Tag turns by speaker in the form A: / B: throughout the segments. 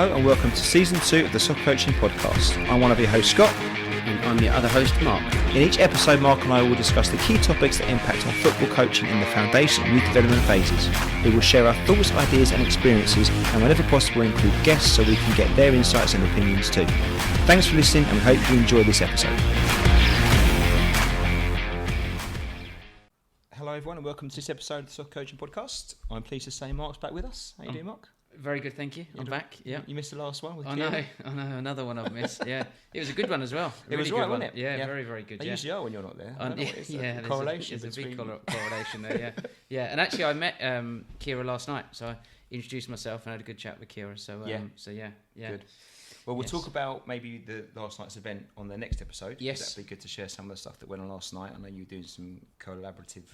A: Hello and welcome to Season 2 of the Soccer Coaching Podcast. I'm one of your hosts, Scott.
B: And I'm your other host, Mark.
A: In each episode, Mark and I will discuss the key topics that impact on football coaching in the foundation and youth development phases. We will share our thoughts, ideas and experiences, and whenever possible include guests so we can get their insights and opinions too. Thanks for listening and we hope you enjoy this episode. Hello everyone and welcome to this episode of the Soccer Coaching Podcast. I'm pleased to say Mark's back with us. How you doing, Mark?
B: Very good, thank you. I'm back. Yeah,
A: you missed the last one with
B: I
A: Kieran.
B: know, another one I've missed. Yeah, it was a good one as well.
A: It was right, wasn't it?
B: Yeah, very, very good.
A: They usually are when you're not there.
B: There's
A: correlation.
B: There's a big correlation there. Yeah, yeah. And actually, I met Kira last night, so I introduced myself and had a good chat with Kira. So yeah.
A: Good. Well, we'll
B: Yes.
A: talk about maybe the last night's event on the next episode.
B: Yes.
A: That'd be good to share some of the stuff that went on last night. I know you were doing some collaborative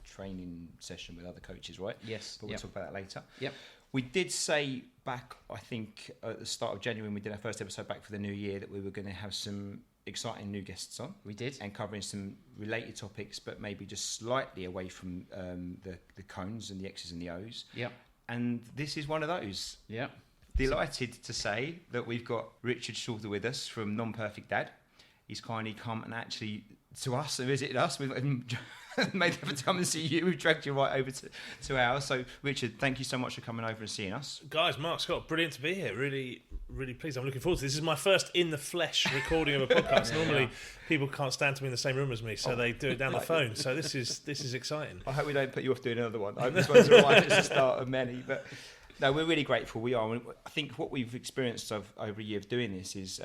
A: training session with other coaches, right?
B: Yes.
A: But we'll talk about that later.
B: Yep.
A: We did say back, I think, at the start of January when we did our first episode back for the new year that we were going to have some exciting new guests on.
B: We did.
A: And covering some related topics, but maybe just slightly away from the cones and the X's and the O's.
B: Yep.
A: And this is one of those.
B: Yep.
A: Delighted to say that we've got Richard Shorter with us from Non-Perfect Dad. He's kindly come and actually to us and visited us. We've made the effort to come and see you. We've dragged you right over to ours. So, Richard, thank you so much for coming over and seeing us.
C: Guys, Mark, Scott, brilliant to be here. Really, really pleased. I'm looking forward to this. This is my first in the flesh recording of a podcast. Normally, people can't stand to be in the same room as me, so they do it down the phone. So this is exciting.
A: I hope we don't put you off doing another one. I hope this one's all right. It's the start of many, but no, we're really grateful. We are. I think what we've experienced over a year of doing this is.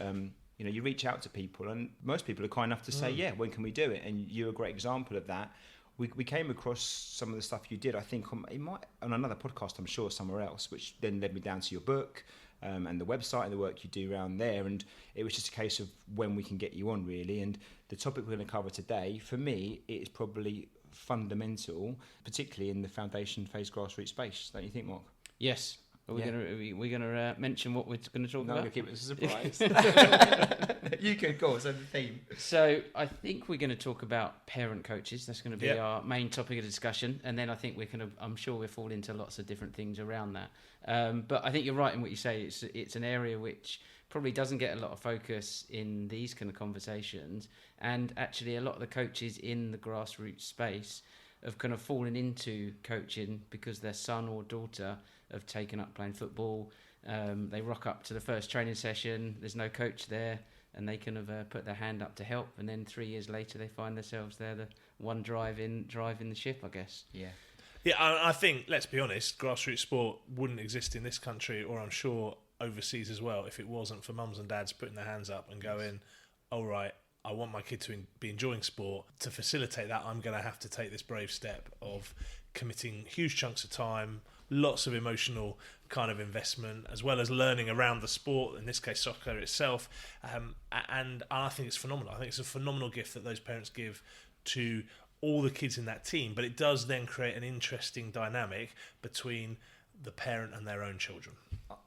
A: You reach out to people and most people are kind enough to say, yeah, when can we do it? And you're a great example of that. We came across some of the stuff you did, I think, on another podcast, I'm sure, somewhere else, which then led me down to your book and the website and the work you do around there. And it was just a case of when we can get you on, really. And the topic we're going to cover today, for me, it is probably fundamental, particularly in the foundation phase grassroots space. Don't you think, Mark?
B: Yes. Are we going to mention what we're going to talk about?
A: I'm going to keep it as a surprise. You can, go on, so the theme.
B: So I think we're going to talk about parent coaches. That's going to be our main topic of discussion. And then I think I'm sure we'll fall into lots of different things around that. But I think you're right in what you say. It's an area which probably doesn't get a lot of focus in these kind of conversations. And actually a lot of the coaches in the grassroots space have kind of fallen into coaching because their son or daughter have taken up playing football. They rock up to the first training session, there's no coach there, and they kind of put their hand up to help, and then 3 years later they find themselves there, the one driving the ship, I guess.
C: Yeah, I think, let's be honest, grassroots sport wouldn't exist in this country, or I'm sure overseas as well, if it wasn't for mums and dads putting their hands up and going, all right, I want my kid to be enjoying sport. To facilitate that, I'm going to have to take this brave step of committing huge chunks of time, lots of emotional kind of investment, as well as learning around the sport, in this case soccer itself. And I think it's phenomenal. I think it's a phenomenal gift that those parents give to all the kids in that team. But it does then create an interesting dynamic between the parent and their own children.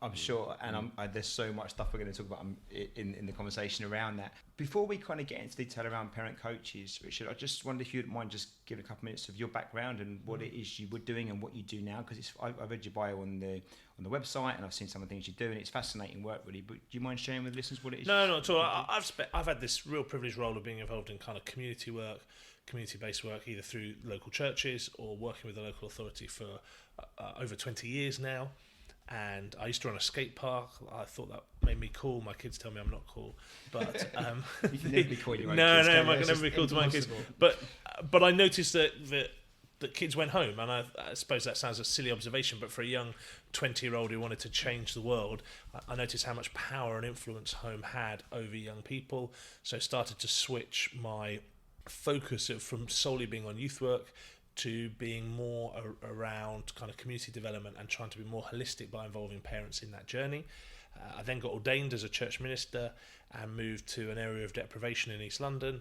A: I'm sure, and there's so much stuff we're going to talk about in the conversation around that. Before we kind of get into detail around parent coaches, Richard, I just wondered if you'd mind just giving a couple minutes of your background and what it is you were doing and what you do now, because I've read your bio on the website and I've seen some of the things you do, and it's fascinating work, really. But do you mind sharing with listeners what it is?
C: No, not at all. I've had this real privileged role of being involved in kind of community work, community-based work, either through local churches or working with the local authority for over 20 years now. And I used to run a skate park. I thought that made me cool. My kids tell me I'm not cool, but
A: you can never be cool to your own
C: no,
A: kids.
C: I can never be cool to my kids. But I noticed that kids went home, and I suppose that sounds a silly observation, but for a young 20-year-old who wanted to change the world, I noticed how much power and influence home had over young people. So I started to switch my focus from solely being on youth work to being more around kind of community development and trying to be more holistic by involving parents in that journey. I then got ordained as a church minister and moved to an area of deprivation in East London,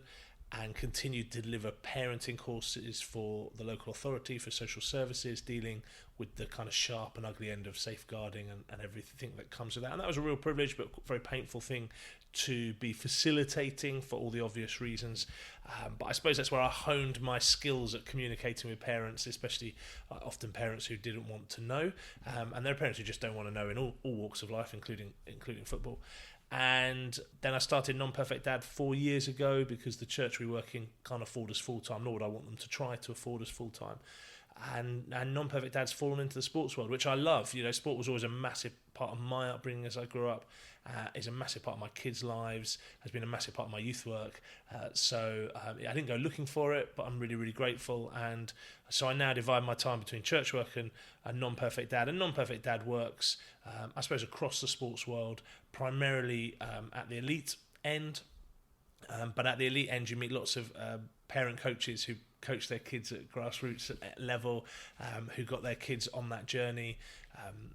C: and continued to deliver parenting courses for the local authority, for social services, dealing with the kind of sharp and ugly end of safeguarding and everything that comes with that. And that was a real privilege, but a very painful thing to be facilitating for all the obvious reasons. But I suppose that's where I honed my skills at communicating with parents, especially often parents who didn't want to know. And there are parents who just don't want to know in all walks of life, including football. And then I started Non-Perfect Dad 4 years ago because the church we work in can't afford us full-time, nor would I want them to try to afford us full-time. And Non-Perfect Dad's fallen into the sports world, which I love. You know, sport was always a massive part of my upbringing as I grew up. Is a massive part of my kids' lives, has been a massive part of my youth work. So I didn't go looking for it, but I'm really, really grateful. And so I now divide my time between church work and Non-Perfect Dad. And Non-Perfect Dad works, I suppose, across the sports world, primarily at the elite end. But at the elite end, you meet lots of parent coaches who coach their kids at grassroots level, who got their kids on that journey.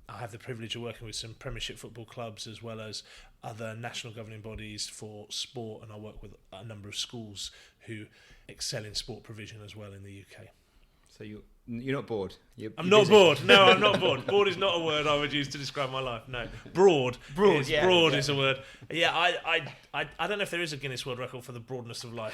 C: I have the privilege of working with some Premiership football clubs as well as other national governing bodies for sport, and I work with a number of schools who excel in sport provision as well in the UK.
A: So you're not bored?
C: I'm not bored. No, I'm not bored. Bored is not a word I would use to describe my life. No, broad is a word. Yeah, I don't know if there is a Guinness World Record for the broadness of life,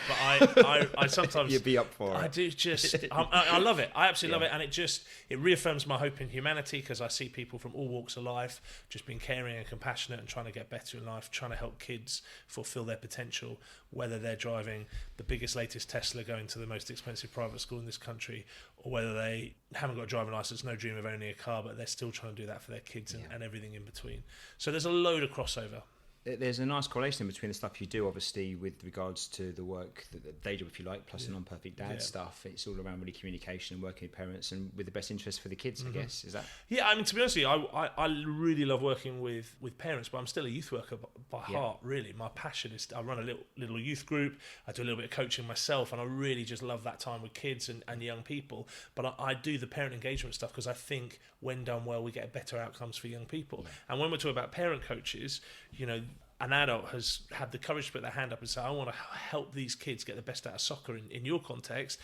C: but I sometimes
A: you'd be up for it.
C: I do just I love it. I absolutely love it, and it reaffirms my hope in humanity because I see people from all walks of life just being caring and compassionate and trying to get better in life, trying to help kids fulfil their potential, whether they're driving the biggest, latest Tesla going to the most expensive private school in this country, or whether they haven't got a driving license, no dream of owning a car, but they're still trying to do that for their kids and everything in between. So there's a load of crossover.
A: There's a nice correlation between the stuff you do, obviously, with regards to the work, the day job, if you like, plus the Non-Perfect Dad stuff. It's all around really communication and working with parents and with the best interest for the kids, I guess. Is that?
C: Yeah, I mean, to be honest with you, I really love working with parents, but I'm still a youth worker by heart, really. My passion is I run a little youth group. I do a little bit of coaching myself, and I really just love that time with kids and young people. But I do the parent engagement stuff because I think when done well, we get better outcomes for young people. Yeah. And when we're talking about parent coaches, you know, an adult has had the courage to put their hand up and say, I want to help these kids get the best out of soccer in your context,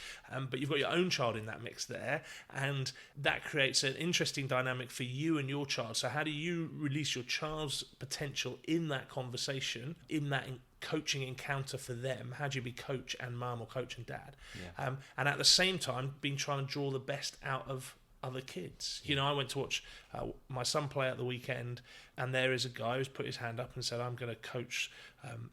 C: but you've got your own child in that mix there, and that creates an interesting dynamic for you and your child. So how do you release your child's potential in that conversation, in that coaching encounter for them? How do you be coach and mum or coach and dad? Yeah. And at the same time, being trying to draw the best out of other kids. You know, I went to watch my son play at the weekend, and there is a guy who's put his hand up and said, I'm going to coach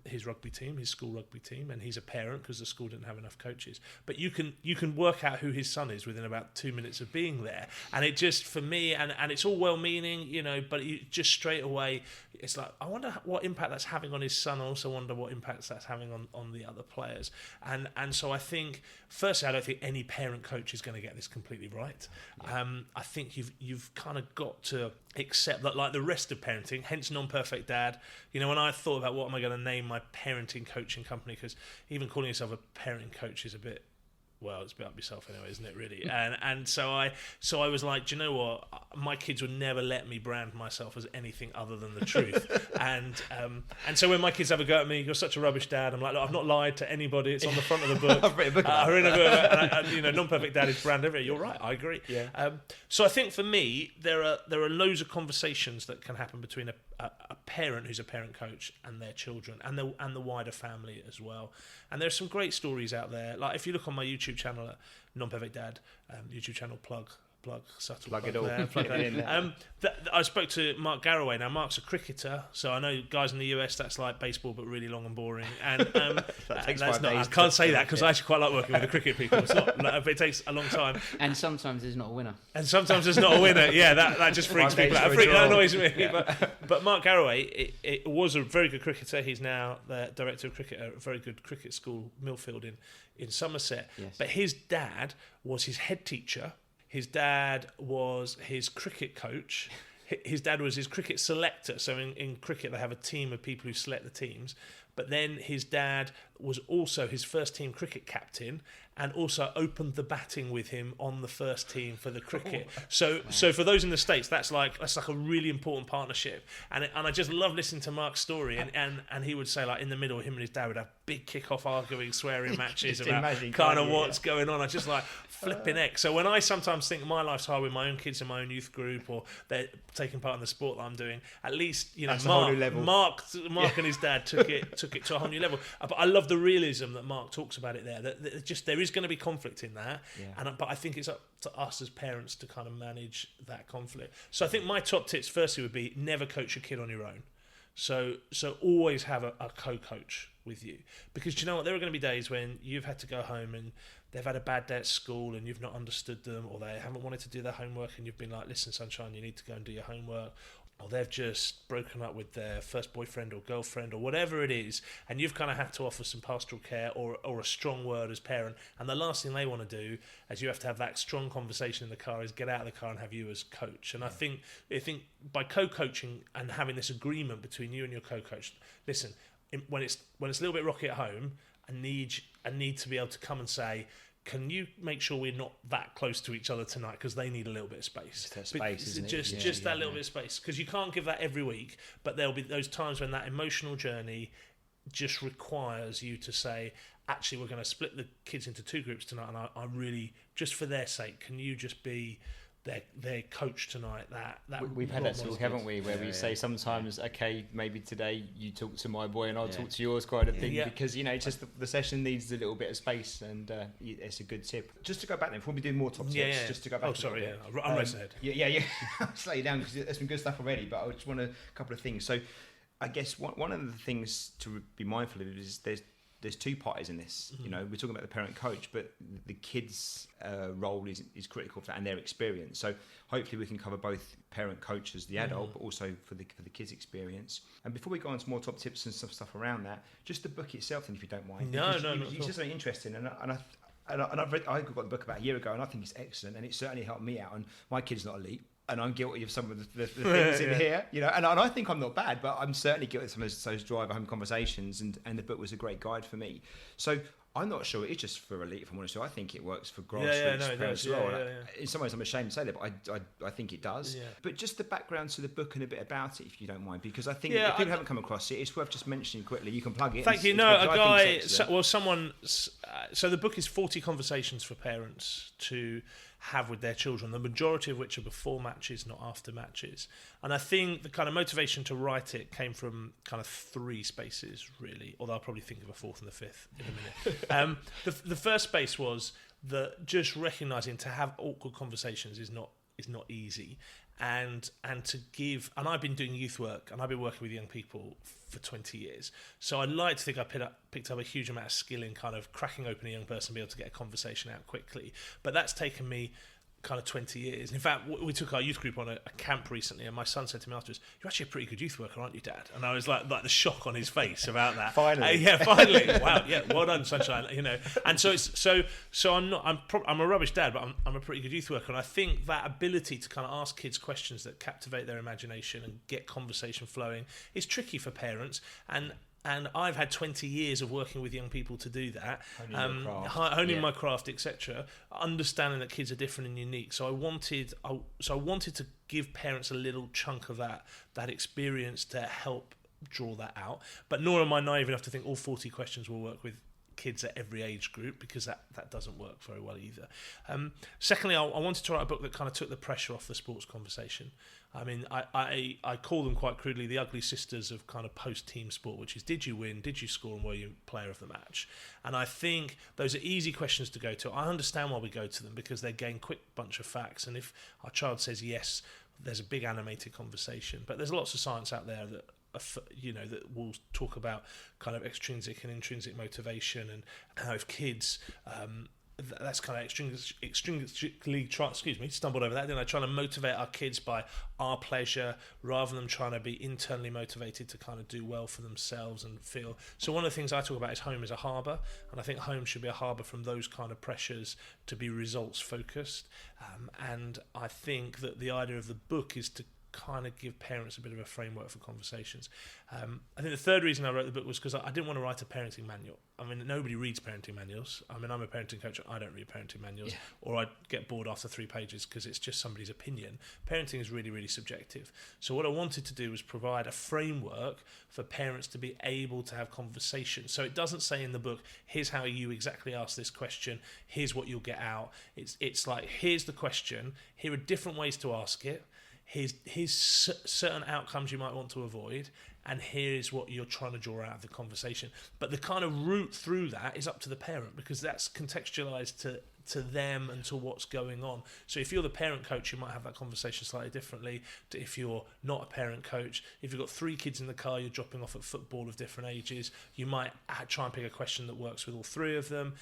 C: his rugby team, his school rugby team, and he's a parent because the school didn't have enough coaches. But you can work out who his son is within about 2 minutes of being there, and it just, for me, and it's all well-meaning, you know, but you just straight away, it's like, I wonder what impact that's having on his son. I also wonder what impacts that's having on the other players. And so I think, firstly, I don't think any parent coach is going to get this completely right. Yeah. I think you've kind of got to accept that, like the rest of parenting, hence Non-Perfect Dad. You know, when I thought about what am I going to name my parenting coaching company, because even calling yourself a parenting coach is a bit, well, it's a bit up yourself anyway, isn't it, really? And so I was like, do you know what? My kids would never let me brand myself as anything other than the truth. and so when my kids have a go at me, you're such a rubbish dad, I'm like, look, I've not lied to anybody. It's on the front of the book.
A: I've written a book about
C: it. And you know, Non-Perfect Dad is brand everywhere. You're right, I agree.
A: Yeah.
C: So I think for me, there are loads of conversations that can happen between a parent who's a parent coach and their children and the wider family as well. And there's some great stories out there. Like if you look on my YouTube channel at Non-Perfect Dad, YouTube channel plug it all. Plug that in. I spoke to Mark Garraway. Now Mark's a cricketer, so I know guys in the US that's like baseball but really long and boring. And I can't say that because I actually quite like working with the cricket people. It's not, it takes a long time.
B: And sometimes there's not a winner.
C: Yeah, that just freaks people out. That annoys me. Yeah. But Mark Garraway, it was a very good cricketer. He's now the director of cricket at a very good cricket school, Millfield in Somerset. Yes. But his dad was his head teacher. His dad was his cricket coach. His dad was his cricket selector. So in cricket, they have a team of people who select the teams. But then his dad was also his first team cricket captain, and also opened the batting with him on the first team for the cricket. So for those in the States, that's like a really important partnership. And I just love listening to Mark's story. And he would say, like, in the middle, him and his dad would have big kick-off arguing, swearing matches about kind of what's going on. I just like flipping heck. So when I sometimes think my life's hard with my own kids in my own youth group, or they're taking part in the sport that I'm doing, at least, you know, Mark and his dad took it to a whole new level. But I love the realism that Mark talks about it there. That just there is going to be conflict in that, but I think it's up to us as parents to kind of manage that conflict. So I think my top tips firstly would be never coach your kid on your own. So always have a co-coach with you, because you know what, there are going to be days when you've had to go home and they've had a bad day at school and you've not understood them, or they haven't wanted to do their homework and you've been like, listen, sunshine, you need to go and do your homework. Or they've just broken up with their first boyfriend or girlfriend or whatever it is, and you've kind of had to offer some pastoral care or a strong word as parent, and the last thing they want to do, as you have to have that strong conversation in the car, is get out of the car and have you as coach. And I think by co-coaching and having this agreement between you and your co-coach, listen, when it's a little bit rocky at home, I need to be able to come and say, can you make sure we're not that close to each other tonight, because they need a little bit of space.
A: Just that space, isn't it?
C: Just that little bit of space, because you can't give that every week, but there'll be those times when that emotional journey just requires you to say, actually, we're going to split the kids into two groups tonight, and I really, just for their sake, can you just be their coach tonight?
A: We've had that talk, haven't we, where we say sometimes, okay, maybe today you talk to my boy and I'll talk to yours, kind of thing, because, you know, just the session needs a little bit of space, and it's a good tip. Just to go back then, before we do more top tips, just to go back.
C: Oh, sorry, I'm racing ahead.
A: Yeah. I'll slow you down because there's some good stuff already, but I just want a couple of things. So I guess one of the things to be mindful of is there's two parties in this. You know, we're talking about the parent coach, but the kids' role is critical for that, and their experience. So hopefully we can cover both parent coach as the adult, but also for the kids' experience. And before we go on to more top tips and stuff around that, just the book itself, then, if you don't mind.
C: No,
A: it's just very interesting, and I got the book about a year ago, and I think it's excellent, and it certainly helped me out. And my kid's not elite, and I'm guilty of some of the things in here, you know, and I think I'm not bad, but I'm certainly guilty of some of those driver home conversations, and the book was a great guide for me. So I'm not sure it's just for elite, if I'm honest. So I think it works for grassroots parents as well. In some ways, I'm ashamed to say that, but I think it does. Yeah. But just the background to the book and a bit about it, if you don't mind, because I think if people haven't come across it, it's worth just mentioning quickly. You can plug it.
C: Thank you. No, a guy. So the book is 40 conversations for parents to have with their children, the majority of which are before matches, not after matches. And I think the kind of motivation to write it came from kind of three spaces, really, although I'll probably think of a fourth and a fifth in a minute. The first space was that just recognising to have awkward conversations is not easy, and to give, and I've been doing youth work and I've been working with young people for 20 years, so I'd like to think I picked up a huge amount of skill in kind of cracking open a young person and be able to get a conversation out quickly. But that's taken me kind of 20 years. In fact, we took our youth group on a camp recently, and my son said to me afterwards, "You're actually a pretty good youth worker, aren't you, Dad?" And I was like the shock on his face about that.
A: Finally,
C: finally, wow, well done, sunshine, you know. And so I'm a rubbish dad, but I'm a pretty good youth worker, and I think that ability to kind of ask kids questions that captivate their imagination and get conversation flowing is tricky for parents, and I've had 20 years of working with young people to do that, honing my craft, etc. Understanding that kids are different and unique. So I wanted to give parents a little chunk of that experience to help draw that out. But nor am I naive enough to think all 40 questions will work with kids at every age group, because that doesn't work very well either. Secondly, I wanted to write a book that kind of took the pressure off the sports conversation. I mean, I call them quite crudely the ugly sisters of kind of post-team sport, which is, did you win, did you score, and were you player of the match? And I think those are easy questions to go to. I understand why we go to them, because they gain quick bunch of facts, and if our child says yes, there's a big animated conversation. But there's lots of science out there that that will talk about kind of extrinsic and intrinsic motivation, and how if kids that's kind of extrinsically stumbled over that, didn't I? Trying to motivate our kids by our pleasure rather than trying to be internally motivated to kind of do well for themselves and feel. So one of the things I talk about is home as a harbour, and I think home should be a harbour from those kind of pressures to be results focused. And I think that the idea of the book is to kind of give parents a bit of a framework for conversations. I think the third reason I wrote the book was because I didn't want to write a parenting manual. I mean, nobody reads parenting manuals. I mean, I'm a parenting coach. I don't read parenting manuals, or I'd get bored after 3 pages because it's just somebody's opinion. Parenting is really, really subjective. So what I wanted to do was provide a framework for parents to be able to have conversations. So it doesn't say in the book, here's how you exactly ask this question, here's what you'll get out. It's like, here's the question, here are different ways to ask it, here's certain outcomes you might want to avoid, and here's what you're trying to draw out of the conversation. But the kind of route through that is up to the parent, because that's contextualized to them and to what's going on. So if you're the parent coach, you might have that conversation slightly differently to if you're not a parent coach. If you've got 3 kids in the car you're dropping off at football of different ages, you might try and pick a question that works with all 3 of them,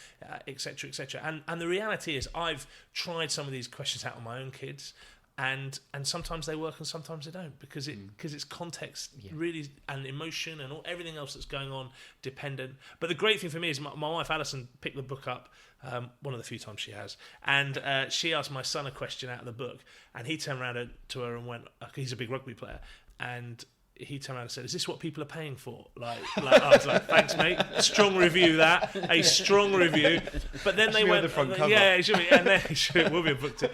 C: etc., etc. And the reality is, I've tried some of these questions out on my own kids, and sometimes they work and sometimes they don't, because it's context really, and emotion and everything else that's going on dependent. But the great thing for me is my wife Alison picked the book up one of the few times she has, and she asked my son a question out of the book, and he turned around to her and went, he's a big rugby player, and he turned around and said, "Is this what people are paying for?" Like I was like, "Thanks, mate. Strong review, that. A strong review." But then they went,
A: the front cover.
C: "Yeah, it should be." And then it will be a book too.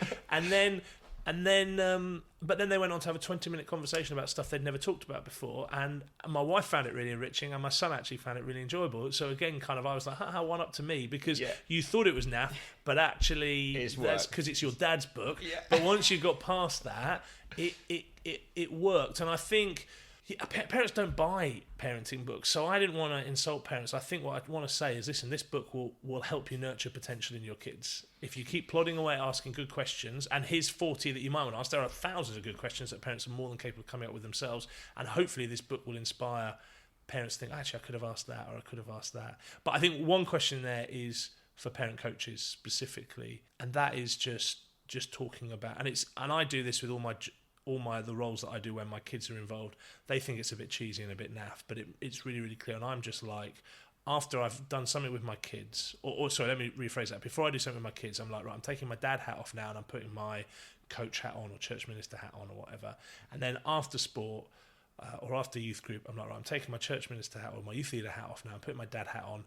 C: But then they went on to have a 20-minute conversation about stuff they'd never talked about before, and my wife found it really enriching, and my son actually found it really enjoyable. So again, kind of, I was like, one up to me, because you thought it was naff, but actually that's because it's your dad's book. Yeah. But once you got past that, it worked. And I think parents don't buy parenting books, so I didn't want to insult parents. I think what I want to say is, listen, this book will help you nurture potential in your kids. If you keep plodding away asking good questions, and here's 40 that you might want to ask, there are thousands of good questions that parents are more than capable of coming up with themselves, and hopefully this book will inspire parents to think, actually, I could have asked that, or I could have asked that. But I think one question there is for parent coaches specifically, and that is just talking about, and I do this with the roles that I do when my kids are involved. They think it's a bit cheesy and a bit naff, but it's really, really clear. And I'm just like, after I've done something with my kids, or sorry, let me rephrase that. Before I do something with my kids, I'm like, right, I'm taking my dad hat off now, and I'm putting my coach hat on, or church minister hat on, or whatever. And then after sport, or after youth group, I'm like, right, I'm taking my church minister hat or my youth leader hat off now, I'm putting my dad hat on.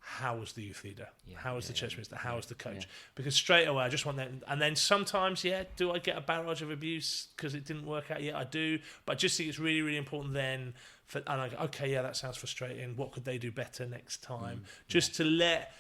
C: How was the youth leader? How was the church minister? How was the coach? Because straight away I just want that. And then sometimes, do I get a barrage of abuse because it didn't work out? Yeah, I do. But I just think it's really, really important then. And I go, okay, that sounds frustrating. What could they do better next time? Just to let...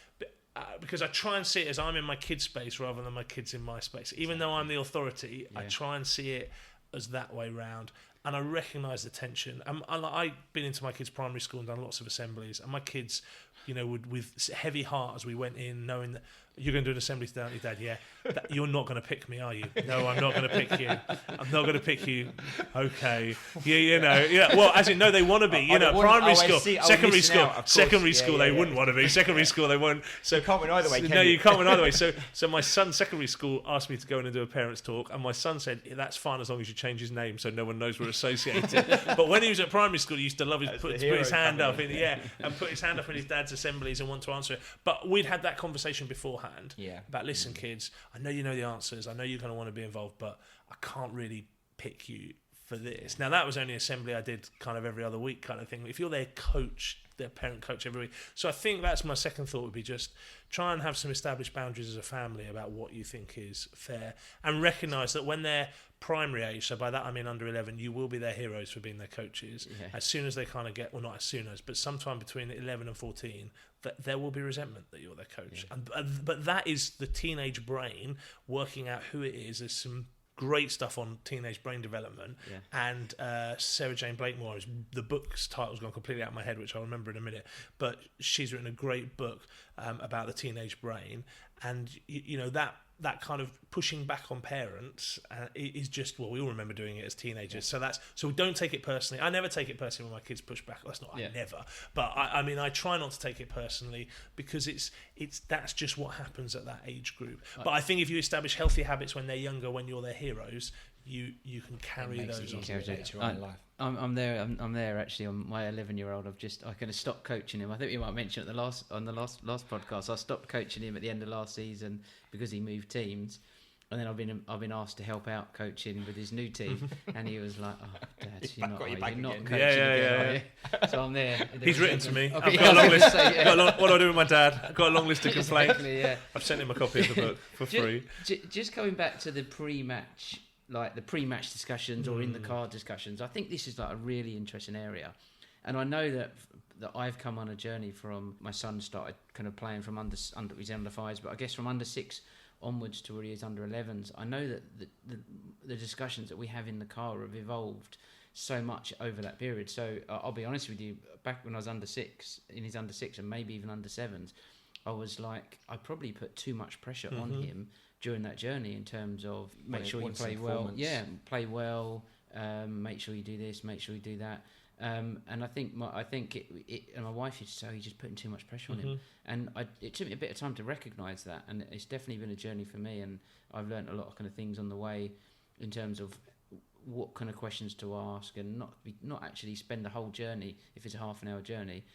C: because I try and see it as I'm in my kid's space rather than my kids in my space. Even though I'm the authority, I try and see it as that way round. And I recognise the tension. I've been into my kids' primary school and done lots of assemblies, and my kids, would, with heavy heart as we went in, knowing that you're going to do an assembly today, aren't you, Dad? Yeah. You're not going to pick me, are you? No, I'm not going to pick you. I'm not going to pick you. Okay. Yeah. Well, as in, no, they want to be. Primary school, secondary school, they wouldn't want to be. Secondary school, they won't. So
A: you can't win either way.
C: No, you can't win either way. So my son's secondary school asked me to go in and do a parents' talk, and my son said, "That's fine as long as you change his name, so no one knows we're associated." But when he was at primary school, he used to love put his hand up and put his hand up in his dad's assemblies and want to answer it. But we'd had that conversation beforehand. About, listen, kids, I know you know the answers, I know you're going to want to be involved, but I can't really pick you for this. Now, that was only assembly I did kind of every other week kind of thing. If you're their parent coach every week. So I think that's my second thought, would be just try and have some established boundaries as a family about what you think is fair, and recognise that when they're primary age, so by that I mean under 11, you will be their heroes for being their coaches. As soon as they kind of get, well, not as soon as, but sometime between 11 and 14, that there will be resentment that you're their coach. But that is the teenage brain working out who it is. There's some great stuff on teenage brain development, and Sarah Jane Blakemore, the book's title's gone completely out of my head, which I'll remember in a minute, but she's written a great book about the teenage brain, and that kind of pushing back on parents is just, well, we all remember doing it as teenagers. So don't take it personally. I never take it personally when my kids push back. That's not, I never. But I try not to take it personally, because that's just what happens at that age group. But I think if you establish healthy habits when they're younger, when you're their heroes, you can carry those on.
B: I'm there actually on my 11-year-old. I kind of stopped coaching him. I think you might mention it on the last podcast. I stopped coaching him at the end of last season because he moved teams, And then I've been asked to help out coaching with his new team, and he was like, "Oh, Dad, you're not coaching again, are you?" So I'm there.
C: He's written to me.
B: Okay,
C: I've got a long list. What do I do with my dad? I've got a long list of complaints.
B: Exactly, yeah.
C: I've sent him a copy of the book for free.
B: Just going back to the pre-match, like the pre-match discussions or in the car discussions, I think this is like a really interesting area, and I know that I've come on a journey from my son started kind of playing from under he's under 5s, but I guess from under 6 onwards to where he is under 11s. I know that the discussions that we have in the car have evolved so much over that period. So I'll be honest with you, back when I was under 6, in his under 6 and maybe even under 7s, I was like, I probably put too much pressure on him during that journey in terms of make sure you play well. Yeah, play well, make sure you do this, make sure you do that. And I think and my wife used to say, "Oh, you're just putting too much pressure on him." And it took me a bit of time to recognise that, and it's definitely been a journey for me. And I've learned a lot of kind of things on the way, in terms of what kind of questions to ask, and not actually spend the whole journey. If it's a half an hour journey,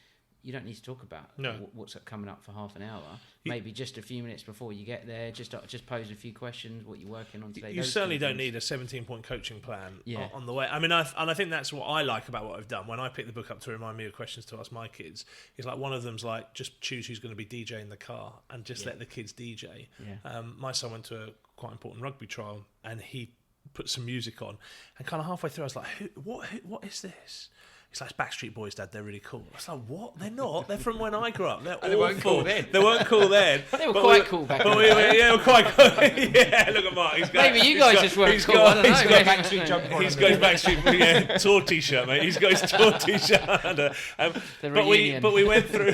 B: you don't need to talk about what's coming up for half an hour. Maybe just a few minutes before you get there, just pose a few questions, what you're working on today.
C: You certainly don't need a 17-point coaching plan on the way. I mean, I think that's what I like about what I've done. When I pick the book up to remind me of questions to ask my kids, it's like one of them's like, just choose who's going to be DJ in the car and just let the kids DJ. Yeah. My son went to a quite important rugby trial and he put some music on, and kind of halfway through I was like, what is this? It's like Backstreet Boys, Dad. They're really cool. I was like, what? They're not. They're from when I grew up. They're
A: they weren't cool then.
C: They weren't cool then.
B: They were quite cool back then.
C: Yeah, they were quite cool. Yeah, look at Mark.
B: Maybe you guys just weren't cool. I don't know.
C: He's got his Backstreet tour t-shirt, mate. He's got his tour t-shirt under. But we went through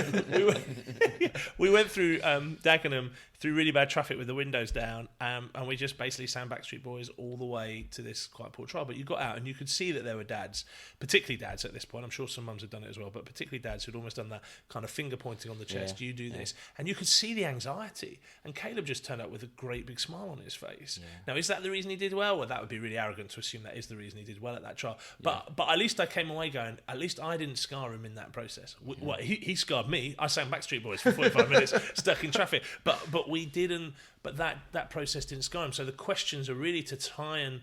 C: Dagenham through really bad traffic with the windows down, and we just basically sang Backstreet Boys all the way to this quite poor trial. But you got out and you could see that there were dads, particularly dads at this point. I'm sure some mums had done it as well, but particularly dads who'd almost done that kind of finger pointing on the chest. You do this, and you could see the anxiety. And Caleb just turned up with a great big smile on his face. Now, is that the reason he did well? Well, that would be really arrogant to assume that is the reason he did well at that trial. But at least I came away going, at least I didn't scar him in that process. Well, he scarred me. I sang Backstreet Boys for 45 minutes stuck in traffic, but we didn't. But that process didn't scar him. So the questions are really to try and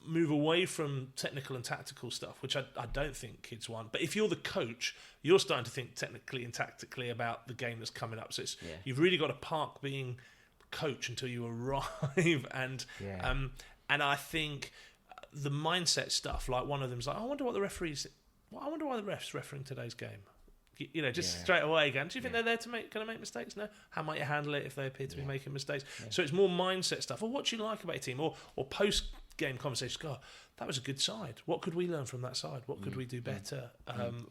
C: move away from technical and tactical stuff, which I don't think kids want. But if you're the coach, you're starting to think technically and tactically about the game that's coming up. So you've really got to park being coach until you arrive. And I think the mindset stuff, like one of them's like, I wonder why the refs refereeing today's game. You know, just straight away again. Do you think they're there to make mistakes? No. How might you handle it if they appear to be making mistakes? So it's more mindset stuff. Or what do you like about your team? Or post-game conversations. God, that was a good side. What could we learn from that side? What could we do better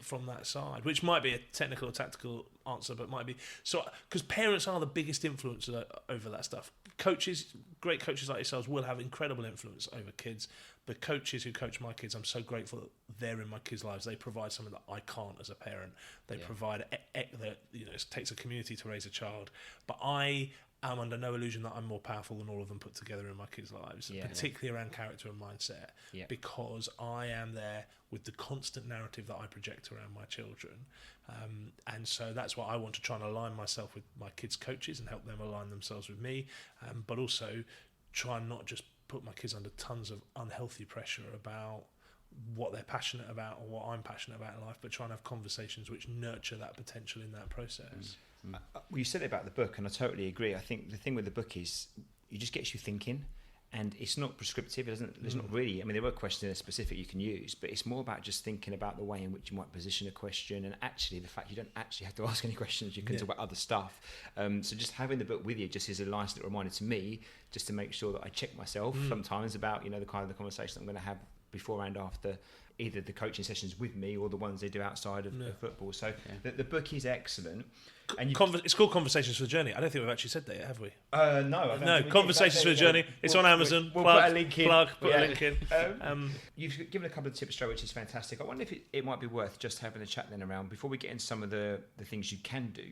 C: from that side? Which might be a technical or tactical answer, but might be so because parents are the biggest influence over that stuff. Coaches, great coaches like yourselves, will have incredible influence over kids. The coaches who coach my kids, I'm so grateful that they're in my kids' lives. They provide something that I can't as a parent. They provide that, you know, it takes a community to raise a child. But I am under no illusion that I'm more powerful than all of them put together in my kids' lives, particularly around character and mindset, because I am there with the constant narrative that I project around my children. And so that's why I want to try and align myself with my kids' coaches and help them align themselves with me, but also try and not just put my kids under tons of unhealthy pressure about what they're passionate about or what I'm passionate about in life, but try and have conversations which nurture that potential in that process.
A: Well, you said it about the book, and I totally agree. I think the thing with the book is it just gets you thinking, and it's not prescriptive. There's not really. I mean, there are questions that are specific you can use, but it's more about just thinking about the way in which you might position a question, and actually the fact you don't actually have to ask any questions. You can talk about other stuff. So just having the book with you just is a nice little reminder to me, just to make sure that I check myself sometimes about the kind of the conversation I'm going to have before and after either the coaching sessions with me or the ones they do outside of football. So the book is excellent. And
C: it's called Conversations for the Journey. I don't think we've actually said that yet, have we?
A: No.
C: Conversations for the Journey. It's on Amazon.
A: We'll put a link in.
C: Put a link in.
A: You've given a couple of tips, Joe, which is fantastic. I wonder if it might be worth just having a chat then around before we get into some of the things you can do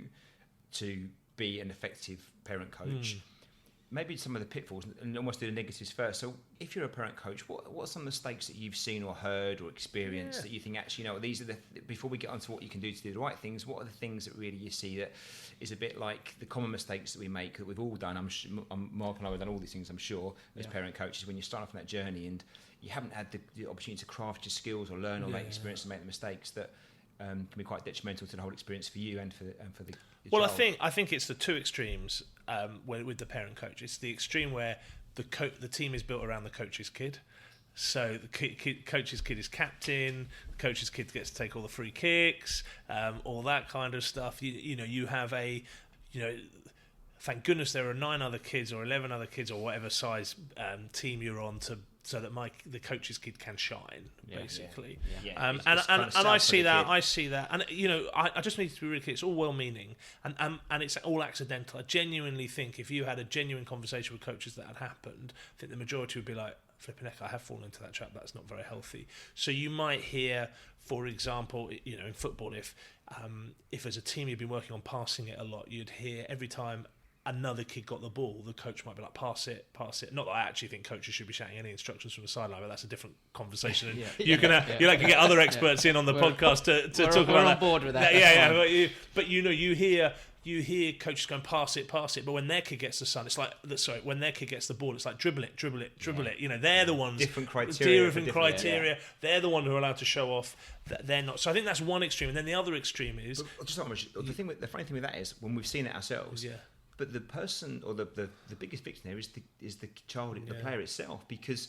A: to be an effective parent coach. maybe some of the pitfalls and almost do the negatives first. So if you're a parent coach, what are some mistakes that you've seen or heard or experienced that you think actually, these are before we get on to what you can do to do the right things, what are the things that really you see that is a bit like the common mistakes that we make that we've all done? Mark and I have done all these things, I'm sure, as parent coaches, when you start off on that journey and you haven't had the opportunity to craft your skills or learn or make experience and make the mistakes that can be quite detrimental to the whole experience for you and for the
C: well,
A: child.
C: I think it's the two extremes with the parent coach. It's the extreme where the team is built around the coach's kid. So the coach's kid is captain. The coach's kid gets to take all the free kicks, all that kind of stuff. You have thank goodness there are 9 other kids or 11 other kids or whatever size team you're on so that the coach's kid can shine, basically. And I see that, and I just need to be really clear. It's all well-meaning, and it's all accidental. I genuinely think if you had a genuine conversation with coaches that had happened, I think the majority would be like, flipping heck, I have fallen into that trap. That's not very healthy. So you might hear, for example, in football, if as a team you've been working on passing it a lot, you'd hear every time another kid got the ball, the coach might be like, pass it. Not that I actually think coaches should be shouting any instructions from the sideline, but that's a different conversation. And you can get other experts in on the podcast to talk about that.
B: We're on board with that.
C: But you hear coaches going, pass it. But when their kid gets when their kid gets the ball, it's like dribble it. They're the ones
A: different criteria.
C: They're the one who are allowed to show off that they're not. So I think that's one extreme, and then the other extreme is
A: the funny thing with that is when we've seen it ourselves. Yeah. But the person or the biggest victim there is the child, the player itself, because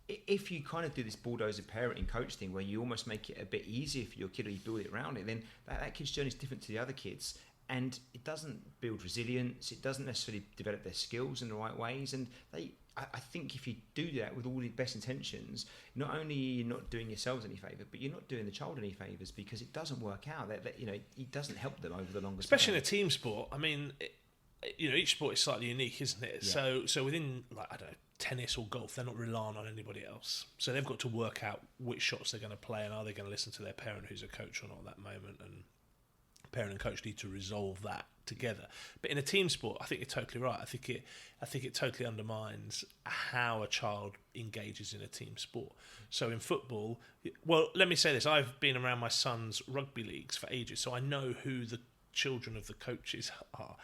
A: if you kind of do this bulldozer parenting coach thing where you almost make it a bit easier for your kid or you build it around it, then that kid's journey is different to the other kids, and it doesn't build resilience. It doesn't necessarily develop their skills in the right ways, and I think if you do that with all the best intentions, not only are you not doing yourselves any favour, but you're not doing the child any favours, because it doesn't work out. It doesn't help them over the longer
C: especially
A: term.
C: In a team sport. I mean, each sport is slightly unique, isn't it? Yeah. So within, like, I don't know, tennis or golf, they're not relying on anybody else. So they've got to work out which shots they're going to play, and are they going to listen to their parent who's a coach or not at that moment, and parent and coach need to resolve that together. But in a team sport, I think you're totally right. I think it totally undermines how a child engages in a team sport. So in football, well, let me say this, I've been around my son's rugby leagues for ages, so I know who the children of the coaches are.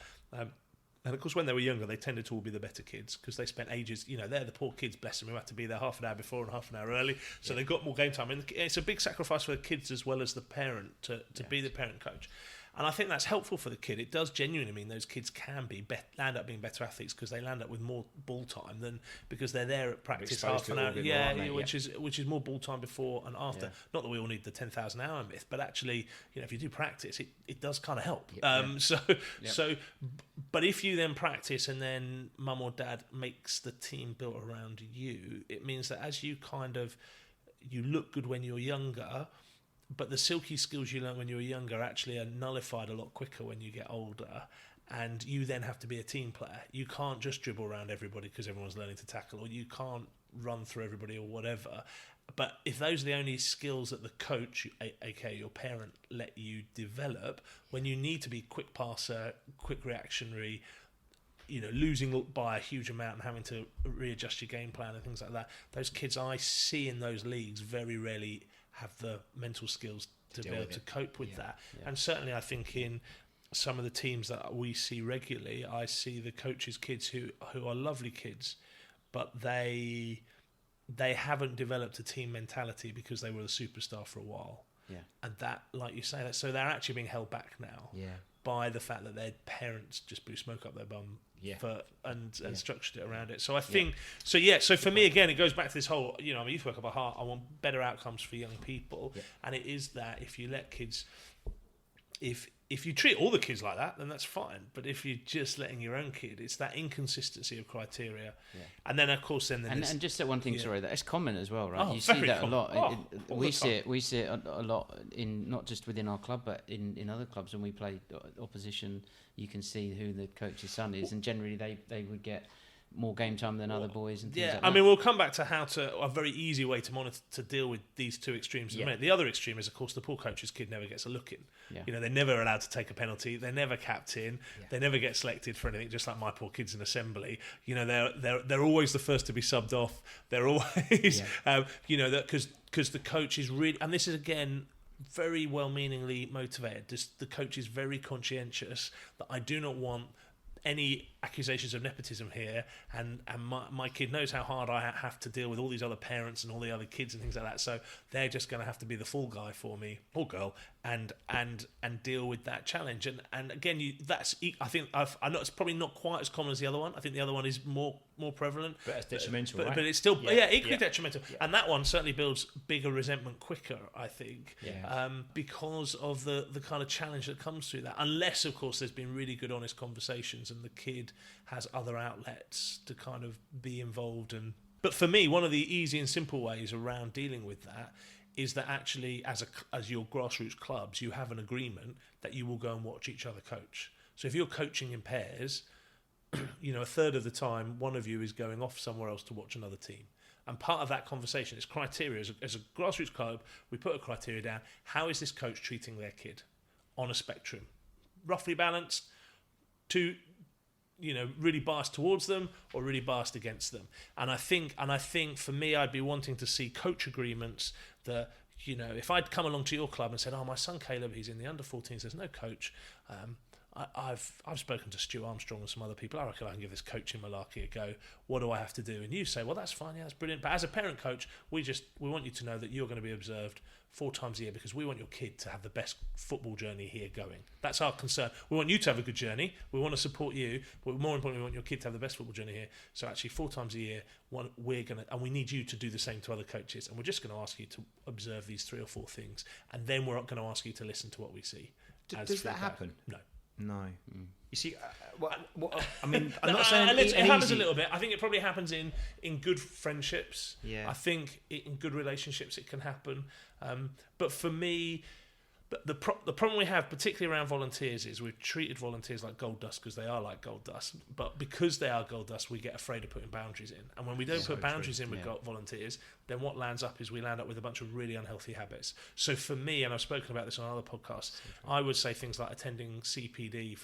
C: And of course, when they were younger, they tended to all be the better kids because they spent ages, they're the poor kids, bless them, who had to be there half an hour before and half an hour early. So they've got more game time. And it's a big sacrifice for the kids as well as the parent to be the parent coach. And I think that's helpful for the kid. It does genuinely mean those kids can land up being better athletes because they land up with more ball time than because they're there at practice half an hour. Which is more ball time before and after. Yeah. Not that we all need the 10,000 hour myth, but actually, if you do practice, it does kind of help. But if you then practice and then mum or dad makes the team built around you, it means that as you you look good when you're younger. But the silky skills you learn when you're younger actually are nullified a lot quicker when you get older, and you then have to be a team player. You can't just dribble around everybody because everyone's learning to tackle, or you can't run through everybody or whatever. But if those are the only skills that the coach, aka your parent, let you develop, when you need to be quick passer, quick reactionary, losing by a huge amount and having to readjust your game plan and things like that, those kids I see in those leagues very rarely have the mental skills to be able to cope with that. Yeah. And certainly I think in some of the teams that we see regularly, I see the coaches' kids who are lovely kids, but they haven't developed a team mentality because they were the superstar for a while. Yeah. And that, like you say, so they're actually being held back now by the fact that their parents just blew smoke up their bum and structured it around it. So I think, so for me, again, it goes back to this whole, I'm a youth worker by heart. I want better outcomes for young people. Yeah. And it is that if you let kids, if you treat all the kids like that, then that's fine. But if you're just letting your own kid, it's that inconsistency of criteria. Yeah. And then, of course, and
B: just that one thing, sorry, that's common as well, right? You see that a lot. We see it a lot in not just within our club, but in other clubs. When we play opposition, you can see who the coach's son is, and generally they would get more game time than other boys and things like that.
C: I mean, we'll come back to a very easy way to monitor, to deal with these two extremes in a minute. The other extreme is, of course, the poor coach's kid never gets a look in. You know, they're never allowed to take a penalty. They're never captain. They never get selected for anything, just like my poor kids in assembly. You know, they're always the first to be subbed off. They're always, you know, that because the coach is really, and this is again very well-meaningly motivated. The coach is very conscientious that I do not want any accusations of nepotism here, and my kid knows how hard I have to deal with all these other parents and all the other kids and things like that, so they're just going to have to be the fall guy for me, or girl, and deal with that challenge. And again, I know it's probably not quite as common as the other one. I think the other one is more prevalent,
A: but it's detrimental,
C: but,
A: right?
C: but it's still equally detrimental, and that one certainly builds bigger resentment quicker, I think, because of the kind of challenge that comes through that, unless of course there's been really good honest conversations and the kid has other outlets to kind of be involved. But for me, one of the easy and simple ways around dealing with that is that actually, as your grassroots clubs, you have an agreement that you will go and watch each other coach. So if you're coaching in pairs, you know, a third of the time, one of you is going off somewhere else to watch another team. And part of that conversation is criteria. As a grassroots club, we put a criteria down. How is this coach treating their kid on a spectrum? Roughly balanced to, you know, really biased towards them or really biased against them. And I think for me, I'd be wanting to see coach agreements that, you know, if I'd come along to your club and said, oh, my son Caleb, he's in the under-14s, there's no coach. I've spoken to Stu Armstrong and some other people. I reckon I can give this coaching malarkey a go. What do I have to do? And you say, well, that's fine, yeah, that's brilliant. But as a parent coach, we want you to know that you're going to be observed 4 times a year because we want your kid to have the best football journey here going. That's our concern. We want you to have a good journey. We want to support you, but more importantly, we want your kid to have the best football journey here. So actually, 4 times a year, we need you to do the same to other coaches, and we're just going to ask you to observe these 3 or 4 things, and then we're going to ask you to listen to what we see.
A: Does that happen?
C: No.
A: You see, I mean, I'm not saying
C: it happens a little bit. I think it probably happens in good friendships.
A: Yeah.
C: I think in good relationships it can happen. But for me, the problem we have, particularly around volunteers, is we've treated volunteers like gold dust because they are like gold dust. But because they are gold dust, we get afraid of putting boundaries in. And when we don't put boundaries in with volunteers, then what lands up is we land up with a bunch of really unhealthy habits. So for me, and I've spoken about this on other podcasts, I would say things like attending CPD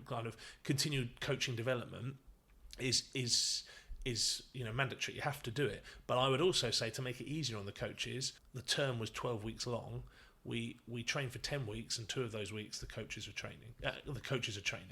C: kind of continued coaching development is mandatory. You have to do it. But I would also say, to make it easier on the coaches, the term was 12 weeks long. We train for 10 weeks, and 2 of those weeks the coaches are training.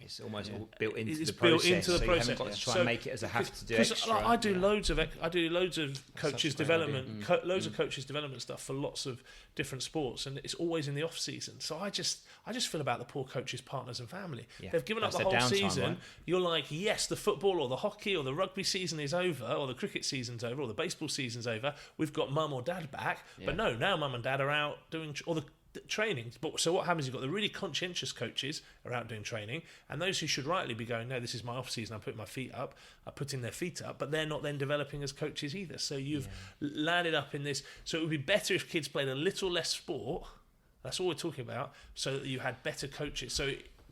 C: It's
A: almost all built into
C: it's
A: the process.
C: Built into the
A: so
C: process.
A: You haven't got to try and make it as a have to do.
C: Because I do loads of coaches development, loads of coaches development stuff for lots of different sports, and it's always in the off season. So I just feel about the poor coaches' partners and family.
A: Yeah.
C: They've given up the whole season. Right? You're like, yes, the football or the hockey or the rugby season is over, or the cricket season's over, or the baseball season's over. We've got mum or dad back, but no, now mum and dad are out doing the training. But so what happens, you've got the really conscientious coaches are out doing training, and those who should rightly be going, no, this is my off season, I'm putting my feet up, are putting their feet up, but they're not then developing as coaches either. So you've landed up in this. So it would be better if kids played a little less sport. That's all we're talking about, so that you had better coaches. So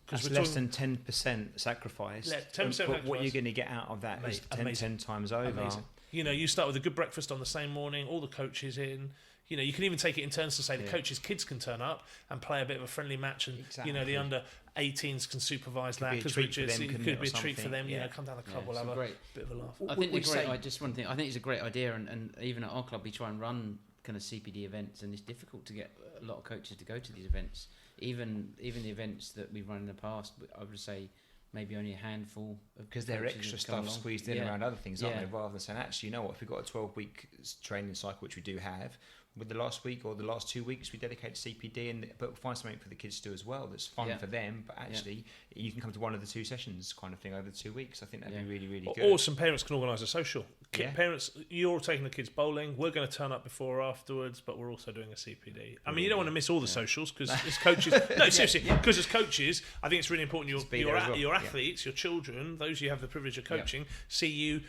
A: that's less than 10% sacrifice.
C: 10%,
A: but what you're going to get out of that is 10 times over. Amazing.
C: You know, you start with a good breakfast on the same morning, all the coaches in. You know, you can even take it in turns to say the coaches' kids can turn up and play a bit of a friendly match, and you know, the under-18s can supervise that, because it could be a treat for them. You know, come down the club, we'll have a bit of a laugh.
B: I think it's a great idea, and even at our club we try and run kind of CPD events, and it's difficult to get a lot of coaches to go to these events. Even the events that we've run in the past, I would say maybe only a handful of,
A: because they're extra stuff squeezed in around other things, aren't they? Rather than saying, actually, you know what, if we've got a 12-week training cycle, which we do have, with the last week or the last 2 weeks we dedicate to CPD, but we'll find something for the kids to do as well that's fun for them, but actually you can come to one of the 2 sessions kind of thing over the 2 weeks. I think that'd be really, really good.
C: Or some parents can organise a social. Parents, you're taking the kids bowling, we're going to turn up before or afterwards, but we're also doing a CPD. I mean, you don't want to miss all the socials, because as coaches, no, seriously, because as coaches, I think it's really important your athletes, your children, those you have the privilege of coaching, see you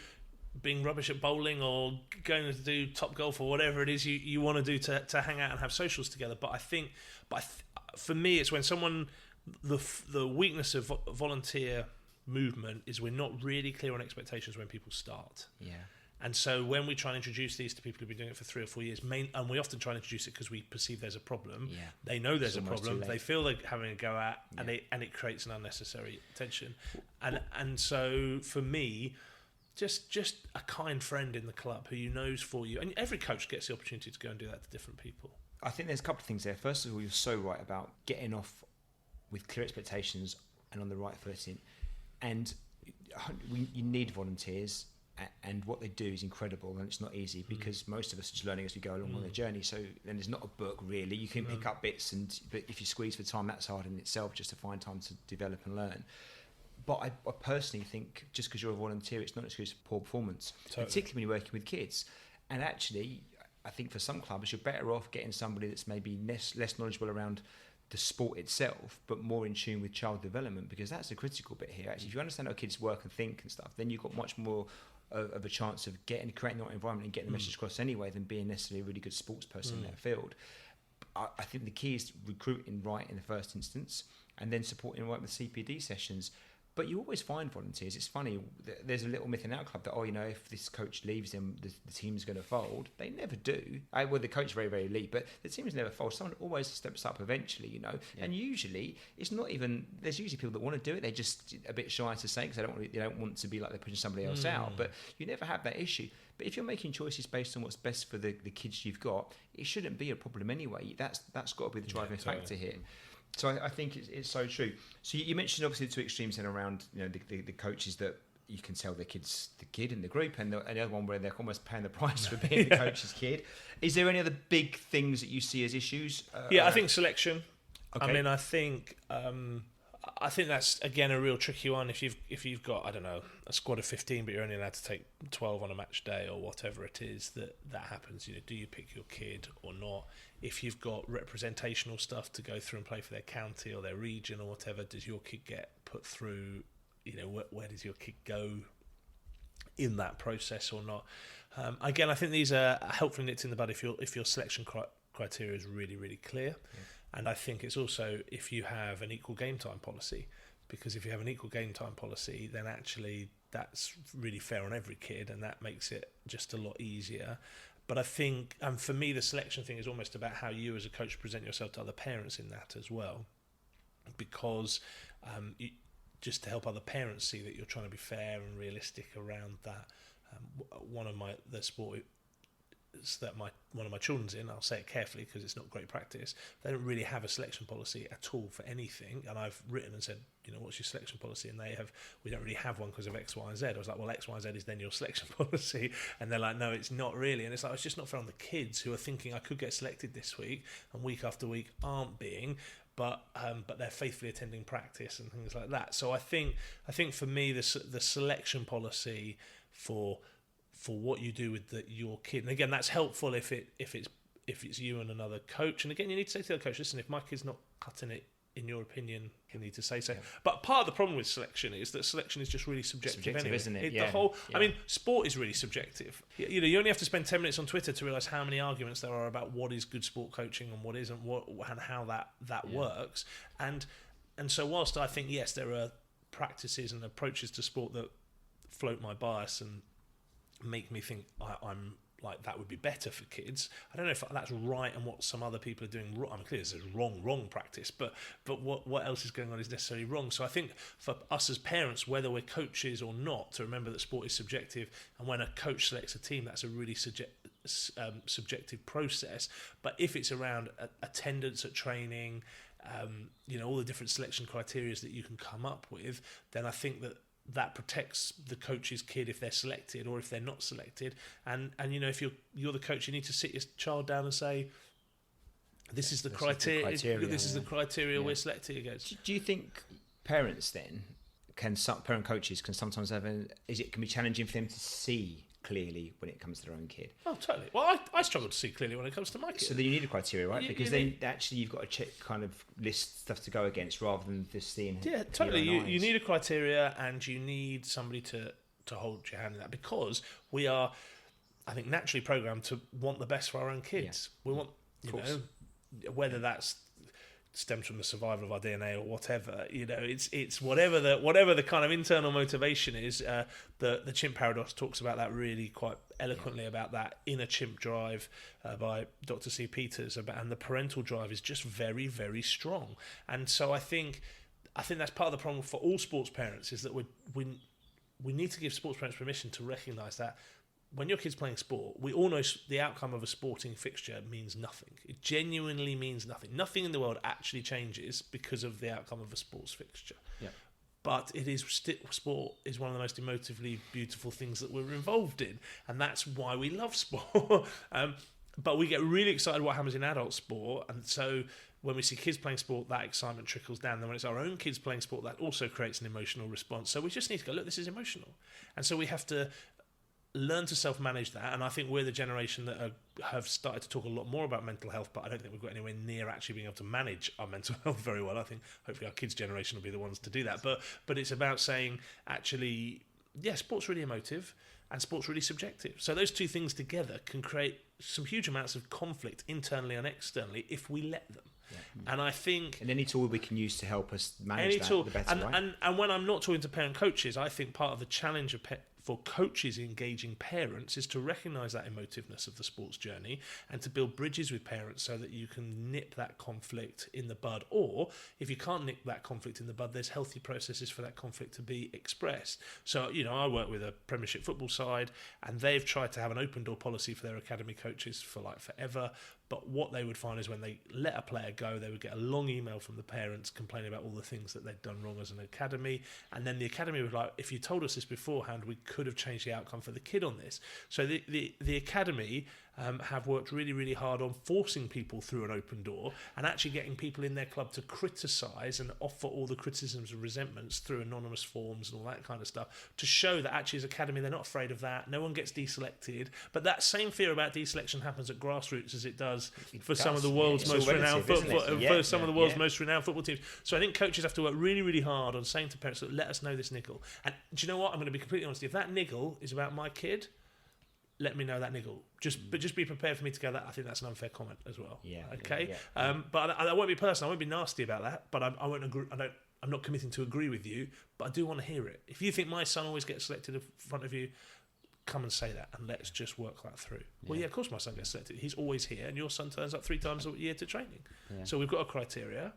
C: being rubbish at bowling or going to do top golf or whatever it is you want to do to hang out and have socials together. But I think, for me, it's when someone, the weakness of volunteer movement is we're not really clear on expectations when people start.
B: Yeah.
C: And so when we try and introduce these to people who've been doing it for 3 or 4 years, and we often try and introduce it because we perceive there's a problem.
B: Yeah.
C: They know there's
A: It's
C: a
A: almost
C: problem.
A: too late.
C: They feel they're having a go at, and
A: Yeah.
C: it creates an unnecessary tension. And so for me, just a kind friend in the club who knows for you, and every coach gets the opportunity to go and do that to different people.
A: I think there's a couple of things there. First of all, you're so right about getting off with clear expectations and on the right footing. And you need volunteers, and what they do is incredible, and it's not easy because most of us are just learning as we go along on the journey. So then there's not a book really. You can pick up bits, but if you squeeze for time, that's hard in itself, just to find time to develop and learn. But I personally think just because you're a volunteer, it's not an excuse for poor performance, particularly when you're working with kids. And actually, I think for some clubs, you're better off getting somebody that's maybe less knowledgeable around the sport itself, but more in tune with child development, because that's the critical bit here. Actually, if you understand how kids work and think and stuff, then you've got much more of a chance of creating the right environment and getting the message across anyway, than being necessarily a really good sports person in that field. I think the key is recruiting right in the first instance, and then supporting right with CPD sessions. But you always find volunteers. It's funny, there's a little myth in our club that, if this coach leaves them, the team's going to fold. They never do. The coach very, very lead, but the team's never fold. Someone always steps up eventually, Yeah. And usually, it's not even, there's usually people that want to do it. They're just a bit shy to say, because they don't want to be like they're pushing somebody else out. But you never have that issue. But if you're making choices based on what's best for the kids you've got, it shouldn't be a problem anyway. That's got to be the driving factor here. So I think it's so true. So you mentioned obviously the two extremes in around the coaches that you can tell the kid in the group, and the other one where they're almost paying the price for being the coach's kid. Is there any other big things that you see as issues?
C: I think selection.
A: Okay.
C: I mean, I think that's again a real tricky one. If you've got, I don't know, a squad of 15, but you're only allowed to take 12 on a match day or whatever it is, that happens. Do you pick your kid or not? If you've got representational stuff to go through and play for their county or their region or whatever, does your kid get put through? Where does your kid go in that process or not? Again, I think these are helpfully nipped in the bud if your selection criteria is really, really clear. Yeah. And I think it's also if you have an equal game time policy, because if you have an equal game time policy, then actually that's really fair on every kid, and that makes it just a lot easier. But I think, for me, the selection thing is almost about how you as a coach present yourself to other parents in that as well, because just to help other parents see that you're trying to be fair and realistic around that. One of the sports that one of my children's in, I'll say it carefully because it's not great practice, they don't really have a selection policy at all for anything. And I've written and said, what's your selection policy? And we don't really have one because of X, Y, and Z. I was like, well, X, Y, and Z is then your selection policy. And they're like, no, it's not really. And it's like, it's just not fair on the kids who are thinking I could get selected this week, and week after week aren't being, but they're faithfully attending practice and things like that. So I think for me, the selection policy for what you do with your kid, and again, that's helpful if it's you and another coach. And again, you need to say to the coach, listen, if my kid's not cutting it, in your opinion, you need to say so. Yeah. But part of the problem with selection is that selection is just really subjective anyway.
A: Isn't it?
C: I mean, sport is really subjective. You only have to spend 10 minutes on Twitter to realise how many arguments there are about what is good sport coaching and what isn't, and how that works. And so whilst I think, yes, there are practices and approaches to sport that float my bias and make me think I'm like that would be better for kids. I don't know if that's right and what some other people are doing wrong. I'm clear this is wrong practice, but what else is going on is necessarily wrong. So I think for us as parents, whether we're coaches or not, to remember that sport is subjective, and when a coach selects a team, that's a really subjective process. But if it's around attendance at training, all the different selection criteria that you can come up with, then I think that protects the coach's kid if they're selected or if they're not selected. And if you're the coach, you need to sit your child down and say, this is the criteria. This is the criteria we're selecting against.
A: Do you think parents then parent coaches can sometimes can be challenging for them to see clearly when it comes to their own kid?
C: Oh, totally. Well, I struggle to see clearly when it comes to my kid.
A: So then you need a criteria, right? Because then actually you've got to check kind of list stuff to go against rather than just seeing.
C: Yeah, totally. You need a criteria, and you need somebody to hold your hand in that, because we are, I think, naturally programmed to want the best for our own kids. Yeah. We want, whether that's stems from the survival of our DNA or whatever. You know, it's whatever the kind of internal motivation is. The chimp paradox talks about that really quite eloquently, about that inner chimp drive by Dr. C. Peters, and the parental drive is just very, very strong. And so I think that's part of the problem for all sports parents, is that we need to give sports parents permission to recognise that when your kid's playing sport, we all know the outcome of a sporting fixture means nothing. It genuinely means nothing. Nothing in the world actually changes because of the outcome of a sports fixture.
B: Yeah.
C: But sport is one of the most emotively beautiful things that we're involved in, and that's why we love sport. But we get really excited what happens in adult sport, and so when we see kids playing sport, that excitement trickles down. Then when it's our own kids playing sport, that also creates an emotional response. So we just need to go, look, this is emotional, and so we have to learn to self-manage that. And I think we're the generation that have started to talk a lot more about mental health, but I don't think we've got anywhere near actually being able to manage our mental health very well. I think hopefully our kids' generation will be the ones to do that. But it's about saying, actually, yeah, sport's really emotive and sport's really subjective. So those two things together can create some huge amounts of conflict internally and externally if we let them. Yeah. And I think...
A: And any tool we can use to help us manage that, the better, right?
C: And when I'm not talking to parent coaches, I think part of the challenge for coaches engaging parents is to recognise that emotiveness of the sports journey and to build bridges with parents so that you can nip that conflict in the bud. Or if you can't nip that conflict in the bud, there's healthy processes for that conflict to be expressed. So, you know, I work with a Premiership football side, and they've tried to have an open door policy for their academy coaches for like forever. But what they would find is when they let a player go, they would get a long email from the parents complaining about all the things that they'd done wrong as an academy. And then the academy was like, if you told us this beforehand, we could have changed the outcome for the kid on this. So the academy have worked really, really hard on forcing people through an open door and actually getting people in their club to criticise and offer all the criticisms and resentments through anonymous forms and all that kind of stuff, to show that actually as academy they're not afraid of that. No one gets deselected. But that same fear about deselection happens at grassroots as it does for some of the world's most renowned most renowned football teams. So I think coaches have to work really, really hard on saying to parents, let us know this niggle. And do you know what? I'm going to be completely honest. If that niggle is about my kid, let me know that niggle. But just be prepared for me to go, that I think that's an unfair comment as well.
A: Yeah.
C: Okay. Yeah. But I won't be personal. I won't be nasty about that. But I won't agree. I'm not committing to agree with you. But I do want to hear it. If you think my son always gets selected in front of you, come and say that, and let's just work that through. Yeah. Well, yeah, of course my son gets selected. He's always here, and your son turns up 3 times a year to training. Yeah. So we've got a criteria.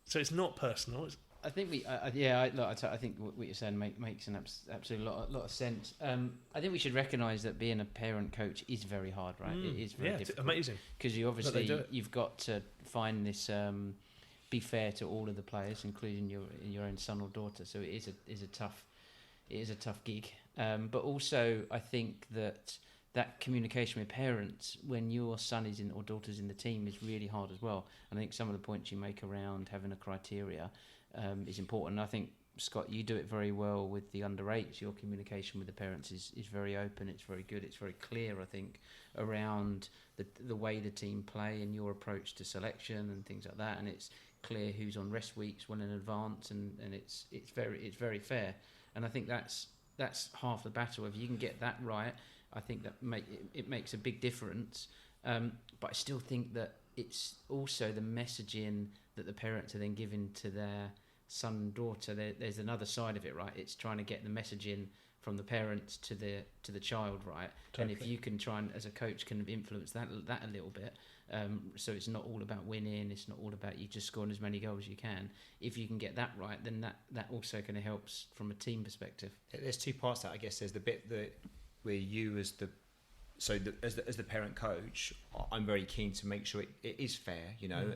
C: So it's not personal.
B: I think I think what you're saying makes an absolute lot of sense. I think we should recognise that being a parent coach is very hard, right? It is very difficult.
C: Amazing.
B: Because you've got to find this, be fair to all of the players, including your own son or daughter. So it is a tough gig. But also, I think that communication with parents when your son is in or daughter's in the team is really hard as well. And I think some of the points you make around having a criteria is important. And I think, Scott, you do it very well with the under-8s. Your communication with the parents is very open, it's very good, it's very clear, I think, around the way the team play and your approach to selection and things like that. And it's clear who's on rest weeks well in advance, and it's very fair. And I think that's half the battle. If you can get that right, I think that it makes a big difference. But I still think that it's also the messaging that the parents are then giving to their son and daughter. There's another side of it, right? It's trying to get the messaging from the parents to the child, right? Totally. And if you can try and, as a coach, can influence that a little bit, so it's not all about winning, it's not all about you just scoring as many goals as you can. If you can get that right, then that also kind of helps from a team perspective.
A: There's 2 parts to that, I guess. There's the bit that where you as the parent coach, I'm very keen to make sure it is fair, you know,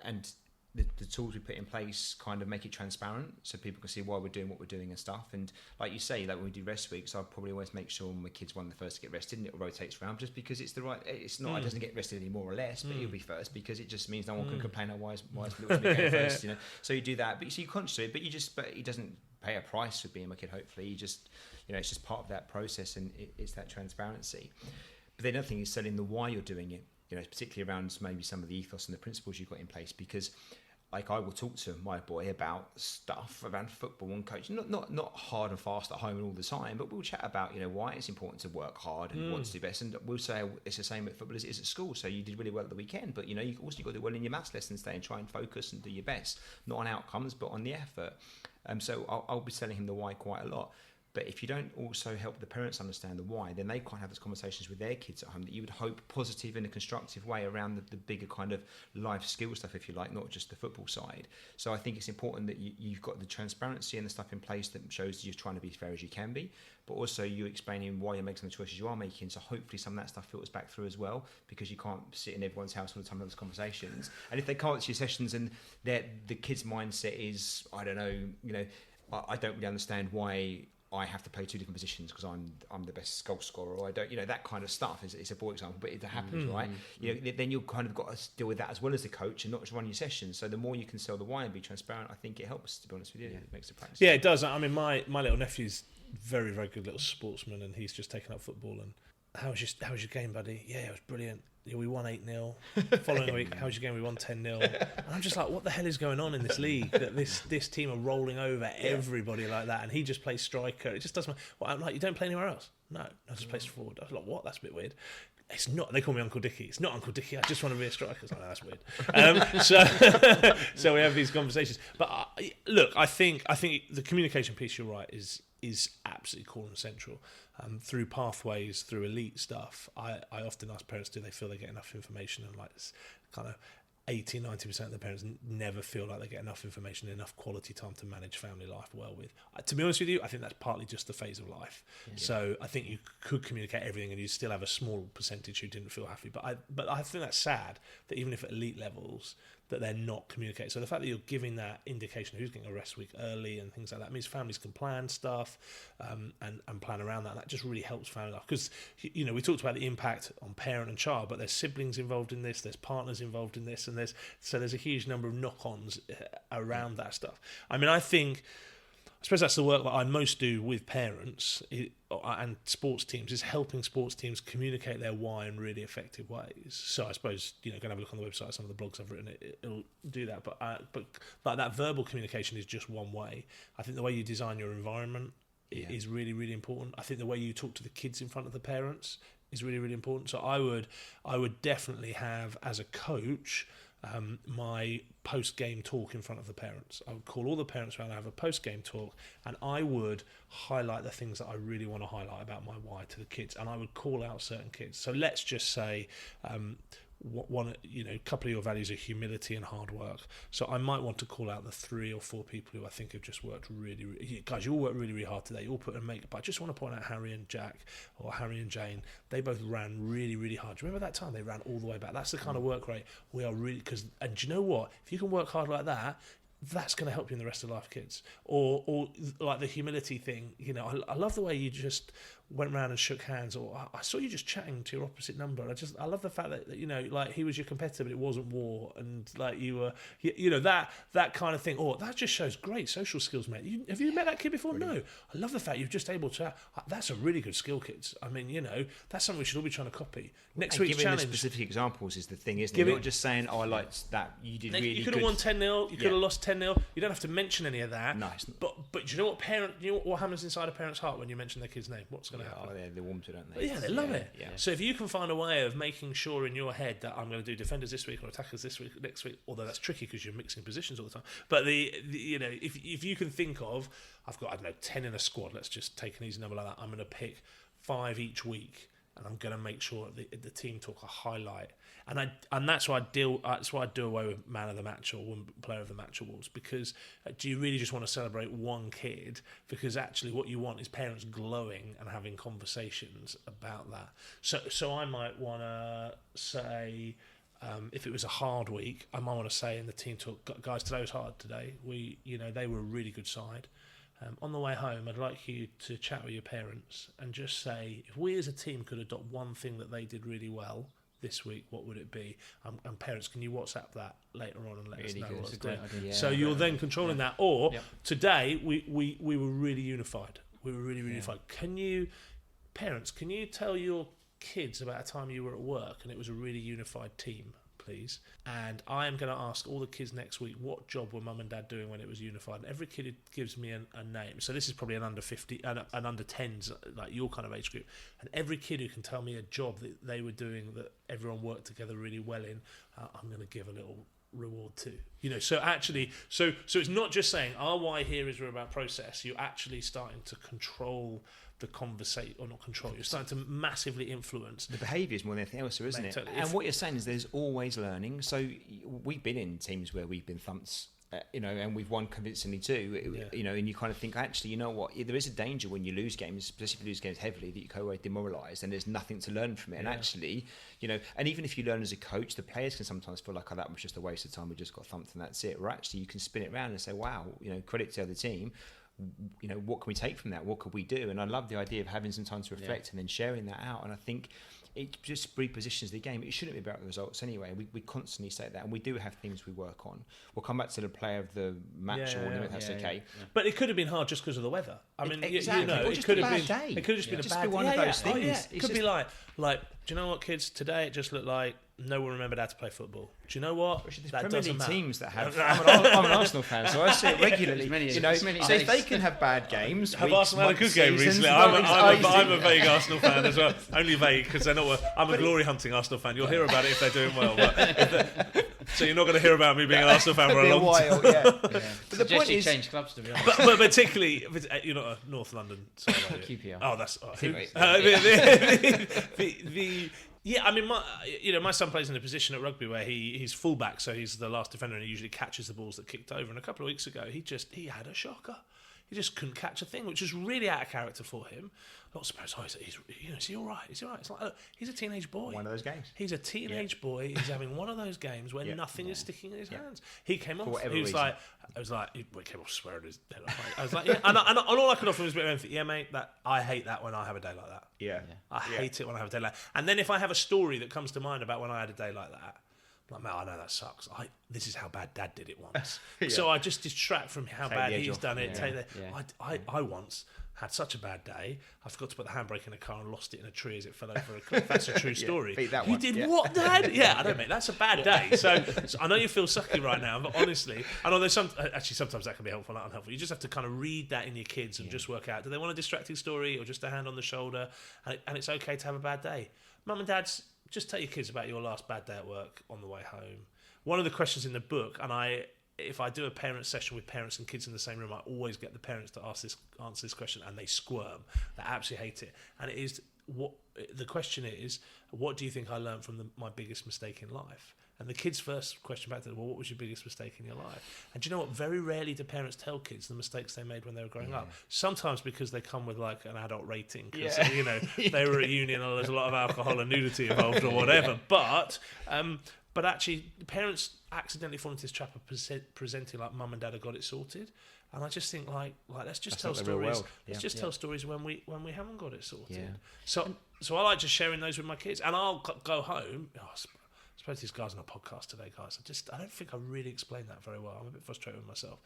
A: and the tools we put in place kind of make it transparent so people can see why we're doing what we're doing and stuff. And like you say, like when we do rest weeks, I'll probably always make sure my kid's one of the first to get rested, and it rotates around just because it's the right. It's not. It doesn't get rested any more or less, but he'll be first because it just means no one can complain. Why is little Smith going first? You know. So you do that, but you're conscious of it. But he doesn't pay a price for being my kid. Hopefully, he just, you know, it's just part of that process, and it's that transparency. But the other thing is selling the why you're doing it. You know, particularly around maybe some of the ethos and the principles you've got in place, because like I will talk to my boy about stuff around football and coaching, not hard and fast at home and all the time, but we'll chat about why it's important to work hard and what to do best. And we'll say it's the same at football as it is at school. So you did really well at the weekend, but you also got to do well in your maths lessons today and try and focus and do your best, not on outcomes but on the effort. So I'll be telling him the why quite a lot. But if you don't also help the parents understand the why, then they can't have those conversations with their kids at home that you would hope positive in a constructive way around the bigger kind of life skill stuff, if you like, not just the football side. So I think it's important that you've got the transparency and the stuff in place that shows you're trying to be as fair as you can be, but also you explaining why you're making the choices you are making. So hopefully some of that stuff filters back through as well, because you can't sit in everyone's house all the time and have those conversations. And if they can't see your sessions and the kid's mindset is, I don't know, I don't really understand why I have to play two different positions because I'm the best goal scorer, or I don't, that kind of stuff is a poor example, but it happens, right? Then you've kind of got to deal with that as well as the coach and not just run your sessions. So the more you can sell the why and be transparent, I think it helps, to be honest with you. It makes the practice.
C: Yeah, it does. I mean, my little nephew's very, very good little sportsman, and he's just taken up football. And how was your game, buddy? Yeah, it was brilliant. Yeah, we won 8-0. Following week, how was your game? We won 10-0. And I'm just like, what the hell is going on in this league? That this team are rolling over everybody like that, and he just plays striker. It just doesn't. Well, I'm like, you don't play anywhere else? No, I just play forward. I was like, what? That's a bit weird. It's not. They call me Uncle Dickie. It's not Uncle Dickie. I just want to be a striker. I was like, no, that's weird. So we have these conversations. But look, I think the communication piece, you're right, is absolutely core and central. Through pathways, through elite stuff, I often ask parents, do they feel they get enough information? And like this kind of 80-90% of the parents never feel like they get enough information, enough quality time to manage family life well with. To be honest with you, I think that's partly just the phase of life. Yeah. So I think you could communicate everything and you still have a small percentage who didn't feel happy. But I think that's sad that even if at elite levels, that they're not communicating. So the fact that you're giving that indication of who's getting a rest week early and things like that means families can plan stuff and plan around that. That just really helps family life. Because, we talked about the impact on parent and child, but there's siblings involved in this, there's partners involved in this, and there's a huge number of knock-ons around that stuff. I mean, I suppose that's the work that I most do with parents and sports teams, is helping sports teams communicate their why in really effective ways. So I suppose, go and have a look on the website, some of the blogs I've written, it'll do that. But like that verbal communication is just one way. I think the way you design your environment is really, really important. I think the way you talk to the kids in front of the parents is really, really important. So I would definitely have, as a coach, my post-game talk in front of the parents. I would call all the parents around and have a post-game talk, and I would highlight the things that I really want to highlight about my why to the kids, and I would call out certain kids. So let's just say a couple of your values are humility and hard work. So I might want to call out the 3 or 4 people who I think have just worked really, really, guys, you all worked really, really hard today. You all put in makeup. But I just want to point out Harry and Jack, or Harry and Jane. They both ran really, really hard. Do you remember that time they ran all the way back? That's the kind of work rate we are really, and do you know what? If you can work hard like that, that's going to help you in the rest of life, kids. Or like the humility thing, I love the way you just went round and shook hands, or I saw you just chatting to your opposite number. I love the fact that like he was your competitor, but it wasn't war, and like you were, that kind of thing. Or that just shows great social skills, mate. Have you met that kid before? Really? No. I love the fact you're just able to. That's a really good skill, kids. I mean, that's something we should all be trying to copy. Next week's challenge.
A: Giving the specific examples is the thing, isn't it? You're not just saying, "Oh, I liked that. You did really good."
C: You could have won 10-0. You could have lost 10-0. You don't have to mention any of that.
A: Nice.
C: But do you know what happens inside a parent's heart when you mention their kid's name? What's going to happen?
A: Oh, they're warm to it, don't they?
C: But they love it. Yeah. So if you can find a way of making sure in your head that I'm going to do defenders this week or attackers this week, next week, although that's tricky because you're mixing positions all the time. But if you can think of, I've got 10 in a squad. Let's just take an easy number like that. I'm going to pick 5 each week, and I'm going to make sure the team talk a highlight. And that's why I do away with man of the match or player of the match awards, because do you really just want to celebrate one kid? Because actually what you want is parents glowing and having conversations about that. So I might want to say, if it was a hard week, I might want to say in the team talk, guys, today was hard today. They were a really good side. On the way home, I'd like you to chat with your parents and just say, if we as a team could adopt one thing that they did really well this week, what would it be? And parents, can you WhatsApp that later on and let us know what it's doing? So you're then controlling that. Or today we were really unified. We were really, really unified. Parents, can you tell your kids about a time you were at work and it was a really unified team? please. And I am going to ask all the kids next week, what job were mum and dad doing when it was unified? And every kid who gives me a name. So this is probably an under 50, an under 10s, like your kind of age group. And every kid who can tell me a job that they were doing that everyone worked together really well in, I'm going to give a little reward too. So actually, so it's not just saying why here is we're about process. You're actually starting to control the conversation, or not control, you're starting to massively influence
A: the behaviours more than anything else, isn't it?
C: Totally.
A: And what you're saying is there's always learning. So we've been in teams where we've been thumped, and we've won convincingly too. And you kind of think, actually, you know what? There is a danger when you lose games, especially if you lose games heavily, that you go away demoralised, and there's nothing to learn from it. And actually, and even if you learn as a coach, the players can sometimes feel like, that was just a waste of time. We just got thumped, and that's it. Or actually, you can spin it around and say, wow, credit to the other team. What can we take from that? What could we do? And I love the idea of having some time to reflect and then sharing that out. And I think it just repositions the game. It shouldn't be about the results anyway. We constantly say that, and we do have things we work on. We'll come back to the player of the match award, if that's okay.
C: Yeah. But it could have been hard just because of the weather. I mean,
A: exactly.
C: It could have been.
A: Day.
C: It could have just been a bad day.
A: One of those things.
C: It could be like, do you know what, kids? Today it just looked like no one remembered how to play football. Do you know what?
A: There's
C: That
A: Premier
C: doesn't
A: League
C: matter.
A: teams that have. I'm an Arsenal fan, so I see it regularly. So if they can have bad games,
C: have
A: weeks,
C: Arsenal had a good game
A: seasons,
C: recently? I'm a vague Arsenal fan as well. Only vague because they're not. I'm a glory hunting Arsenal fan. You'll hear about it if they're doing well. So you're not going to hear about me being an Arsenal fan for a long time.
B: But the point is, change clubs to be honest.
C: But particularly, you're not a North London.
B: QPR.
C: Oh, that's Yeah, I mean, my son plays in a position at rugby where he's fullback, so he's the last defender, and he usually catches the balls that kicked over. And a couple of weeks ago, he had a shocker. He just couldn't catch a thing, which was really out of character for him. Not surprised. Is he all right? Is he all right? It's like, look, he's a teenage boy.
A: One of those games.
C: He's a teenage boy. He's having one of those games where nothing is sticking in his hands. He came off. He was like, he came off swearing his head off. I was like, yeah. And all I could offer him was a bit of empathy. Yeah, mate. I hate that when I have a day like that.
A: Yeah.
C: I hate it when I have a day like that. And then if I have a story that comes to mind about when I had a day like that, I'm like, man, I know that sucks. This is how bad Dad did it once. So I just distract from how bad he's done it. I once had such a bad day, I forgot to put the handbrake in the car and lost it in a tree as it fell over a cliff. That's a true story.
A: You
C: did what, Dad? Yeah, I don't mate. That's a bad day. So I know you feel sucky right now, but honestly, I know sometimes that can be helpful, not unhelpful. You just have to kind of read that in your kids and just work out, do they want a distracting story or just a hand on the shoulder? And it's okay to have a bad day. Mum and dads, just tell your kids about your last bad day at work on the way home. One of the questions in the book, and if I do a parent session with parents and kids in the same room, I always get the parents to answer this question, and they squirm. They absolutely hate it. And the question is, what do you think I learned from my biggest mistake in life? And the kids' first question back to them, well, what was your biggest mistake in your life? And do you know what? Very rarely do parents tell kids the mistakes they made when they were growing up. Sometimes because they come with like an adult rating. Because, they were at uni and there's a lot of alcohol and nudity involved or whatever. But actually, parents accidentally fall into this trap of presenting like mum and dad have got it sorted. And I just think like let's just tell stories. Let's just tell stories when we haven't got it sorted. Yeah. So I like just sharing those with my kids. And I'll go home. I suppose these guys on a podcast today, guys. I don't think I really explained that very well. I'm a bit frustrated with myself.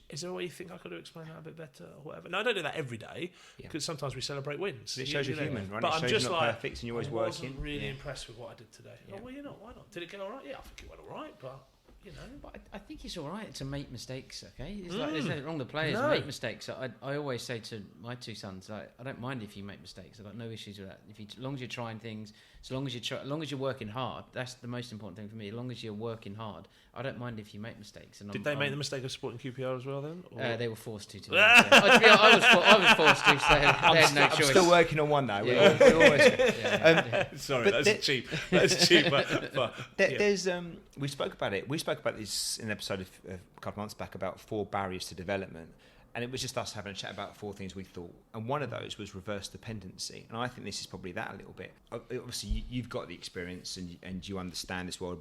C: Is there a way you think I could have explained that a bit better or whatever? No, I don't do that every day because sometimes we celebrate wins.
A: It shows you're human, right?
C: But
A: I'm
C: just
A: like, perfect and you're always working.
C: I wasn't really impressed with what I did today. Yeah. Oh, well, why not? Did it go all right? Yeah, I think it went all right, but...
B: But I think it's all right to make mistakes, okay? It's like, there's nothing wrong. The players make mistakes. I always say to my two sons, I don't mind if you make mistakes. I've got no issues with that. As long as you're trying things, as long as you're working hard, that's the most important thing for me. As long as you're working hard, I don't mind if you make mistakes. And
C: Did they make the mistake of supporting QPR as well then? Or?
B: They were forced to. I was forced to, so they had no choice.
A: I'm still working on one though.
C: Sorry, that's cheap. That's cheap. But
A: there's we spoke about it. We spoke about this in an episode a couple of months back about 4 barriers to development, and it was just us having a chat about 4 things we thought, and one of those was reverse dependency. And I think this is probably that a little bit. Obviously, you've got the experience and you understand this world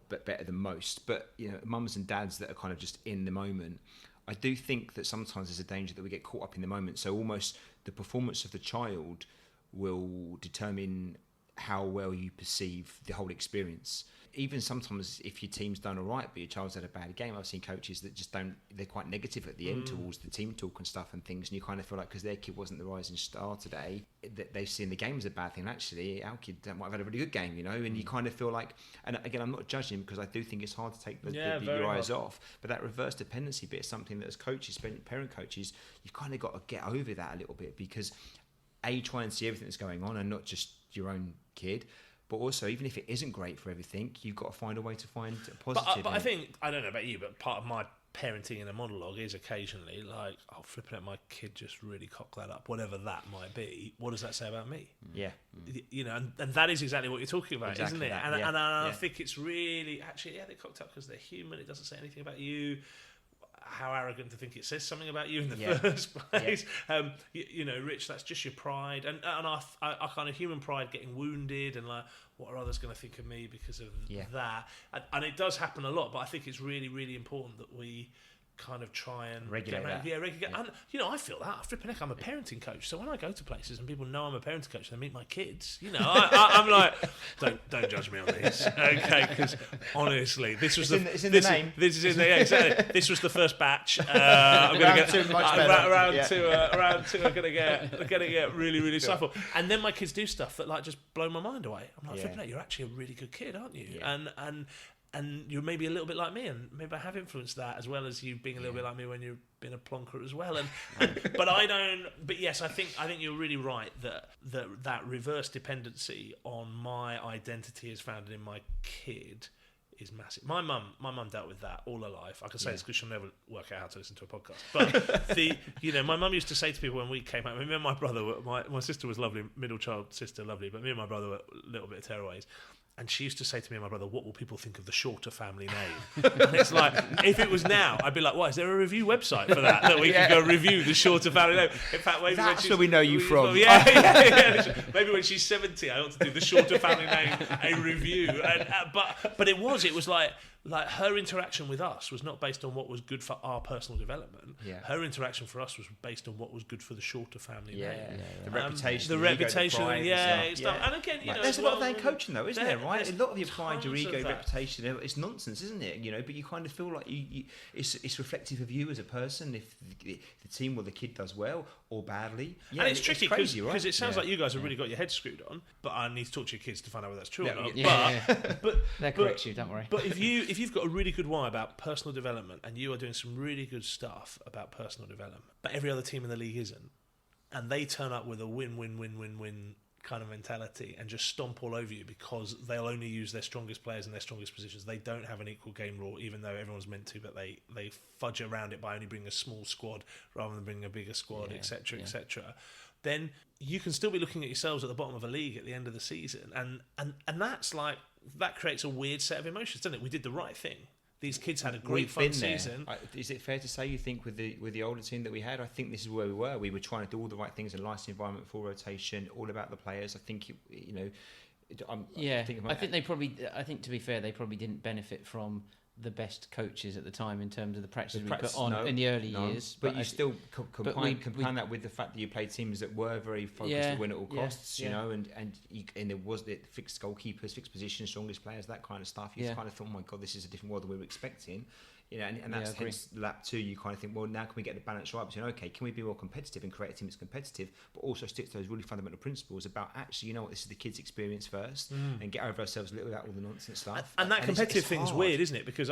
A: better than most. But mums and dads that are kind of just in the moment, I do think that sometimes there's a danger that we get caught up in the moment. So almost the performance of the child will determine how well you perceive the whole experience. Even sometimes if your team's done all right, but your child's had a bad game, I've seen coaches that just don't, they're quite negative at the end towards the team talk and stuff and things, and you kind of feel like because their kid wasn't the rising star today, that they've seen the game as a bad thing. Actually, our kid might have had a really good game, and you kind of feel like, and again, I'm not judging because I do think it's hard to take your eyes off, but that reverse dependency bit is something that as coaches, parent coaches, you've kind of got to get over that a little bit, because try and see everything that's going on and not just your own kid. But also, even if it isn't great for everything, you've got to find a way to find a positive.
C: But I think, I don't know about you, but part of my parenting in a monologue is occasionally like, oh, flipping out, my kid just really cocked that up, whatever that might be. What does that say about me?
A: Yeah.
C: And that is exactly what you're talking about, isn't it?
A: That,
C: and I think it's really, actually, they cocked up because they're human. It doesn't say anything about you. How arrogant to think it says something about you in the first place. Rich, that's just your pride, and our kind of human pride getting wounded, and like, what are others going to think of me because of that? And it does happen a lot, but I think it's really, really important that we kind of try and
A: regulate that.
C: And I feel that. Flipping heck, I'm a parenting coach, so when I go to places and people know I'm a parenting coach and they meet my kids, I'm like, don't judge me on this, okay? Because honestly, this was
A: it's in the name.
C: This is in the exactly. This was the first batch. I'm going to get around two. I'm going to get really, really suffer. And then my kids do stuff that like just blow my mind away. I'm like, flipping heck, you're actually a really good kid, aren't you?
A: Yeah.
C: And you're maybe a little bit like me, and maybe I have influenced that, as well as you being a little bit like me when you've been a plonker as well. But I don't. But yes, I think you're really right that reverse dependency on my identity is founded in my kid is massive. My mum dealt with that all her life. I can say this because she'll never work out how to listen to a podcast. But my mum used to say to people when we came out, me and my brother, my sister was lovely, middle child sister, lovely, but me and my brother were a little bit tearaways. And she used to say to me and my brother, what will people think of the Shorter family name? And it's like, if it was now, I'd be like, what, is there a review website for that we can go review the Shorter family name? In fact, maybe
A: that's where we know you from.
C: Maybe when she's 70, I ought to do the Shorter family name, a review. But it was like her interaction with us was not based on what was good for our personal development.
A: Yeah.
C: Her interaction for us was based on what was good for the Shorter family name.
A: The reputation.
C: The reputation, stuff. And again,
A: there's a lot of that in coaching though, isn't there, right? A lot of your pride, your ego, reputation, it's nonsense, isn't it? But you kind of feel like it's reflective of you as a person if the team or the kid does well or badly.
C: And it's tricky because
A: right?
C: it sounds like you guys have really got your head screwed on, but I need to talk to your kids to find out whether that's true or not.
B: But they'll correct you, don't worry.
C: But if you've got a really good why about personal development and you are doing some really good stuff about personal development, but every other team in the league isn't, and they turn up with a win kind of mentality and just stomp all over you because they'll only use their strongest players in their strongest positions. They don't have an equal game rule, even though everyone's meant to, but they fudge around it by only bringing a small squad rather than bringing a bigger squad, etc., etc. Then you can still be looking at yourselves at the bottom of a league at the end of the season, and that's like, that creates a weird set of emotions, doesn't it? We did the right thing. These kids had a great fun season.
A: Is it fair to say you think with the older team that we had, I think this is where we were. We were trying to do all the right things, a nice environment, full rotation, all about the players. I think
B: I think to be fair, they probably didn't benefit from the best coaches at the time in terms of the practice we put on in the early years.
A: But you still combine that with the fact that you played teams that were very focused to win at all costs, and there was the fixed goalkeepers, fixed positions, strongest players, that kind of stuff. You kind of thought, oh my God, this is a different world than we were expecting. And that's hence lap 2. You kind of think, well, now can we get the balance right between, okay, can we be more competitive and create a team that's competitive, but also stick to those really fundamental principles about actually, this is the kids' experience first, and get over ourselves a little without all the nonsense stuff.
C: And that competitive thing's weird, isn't it? Because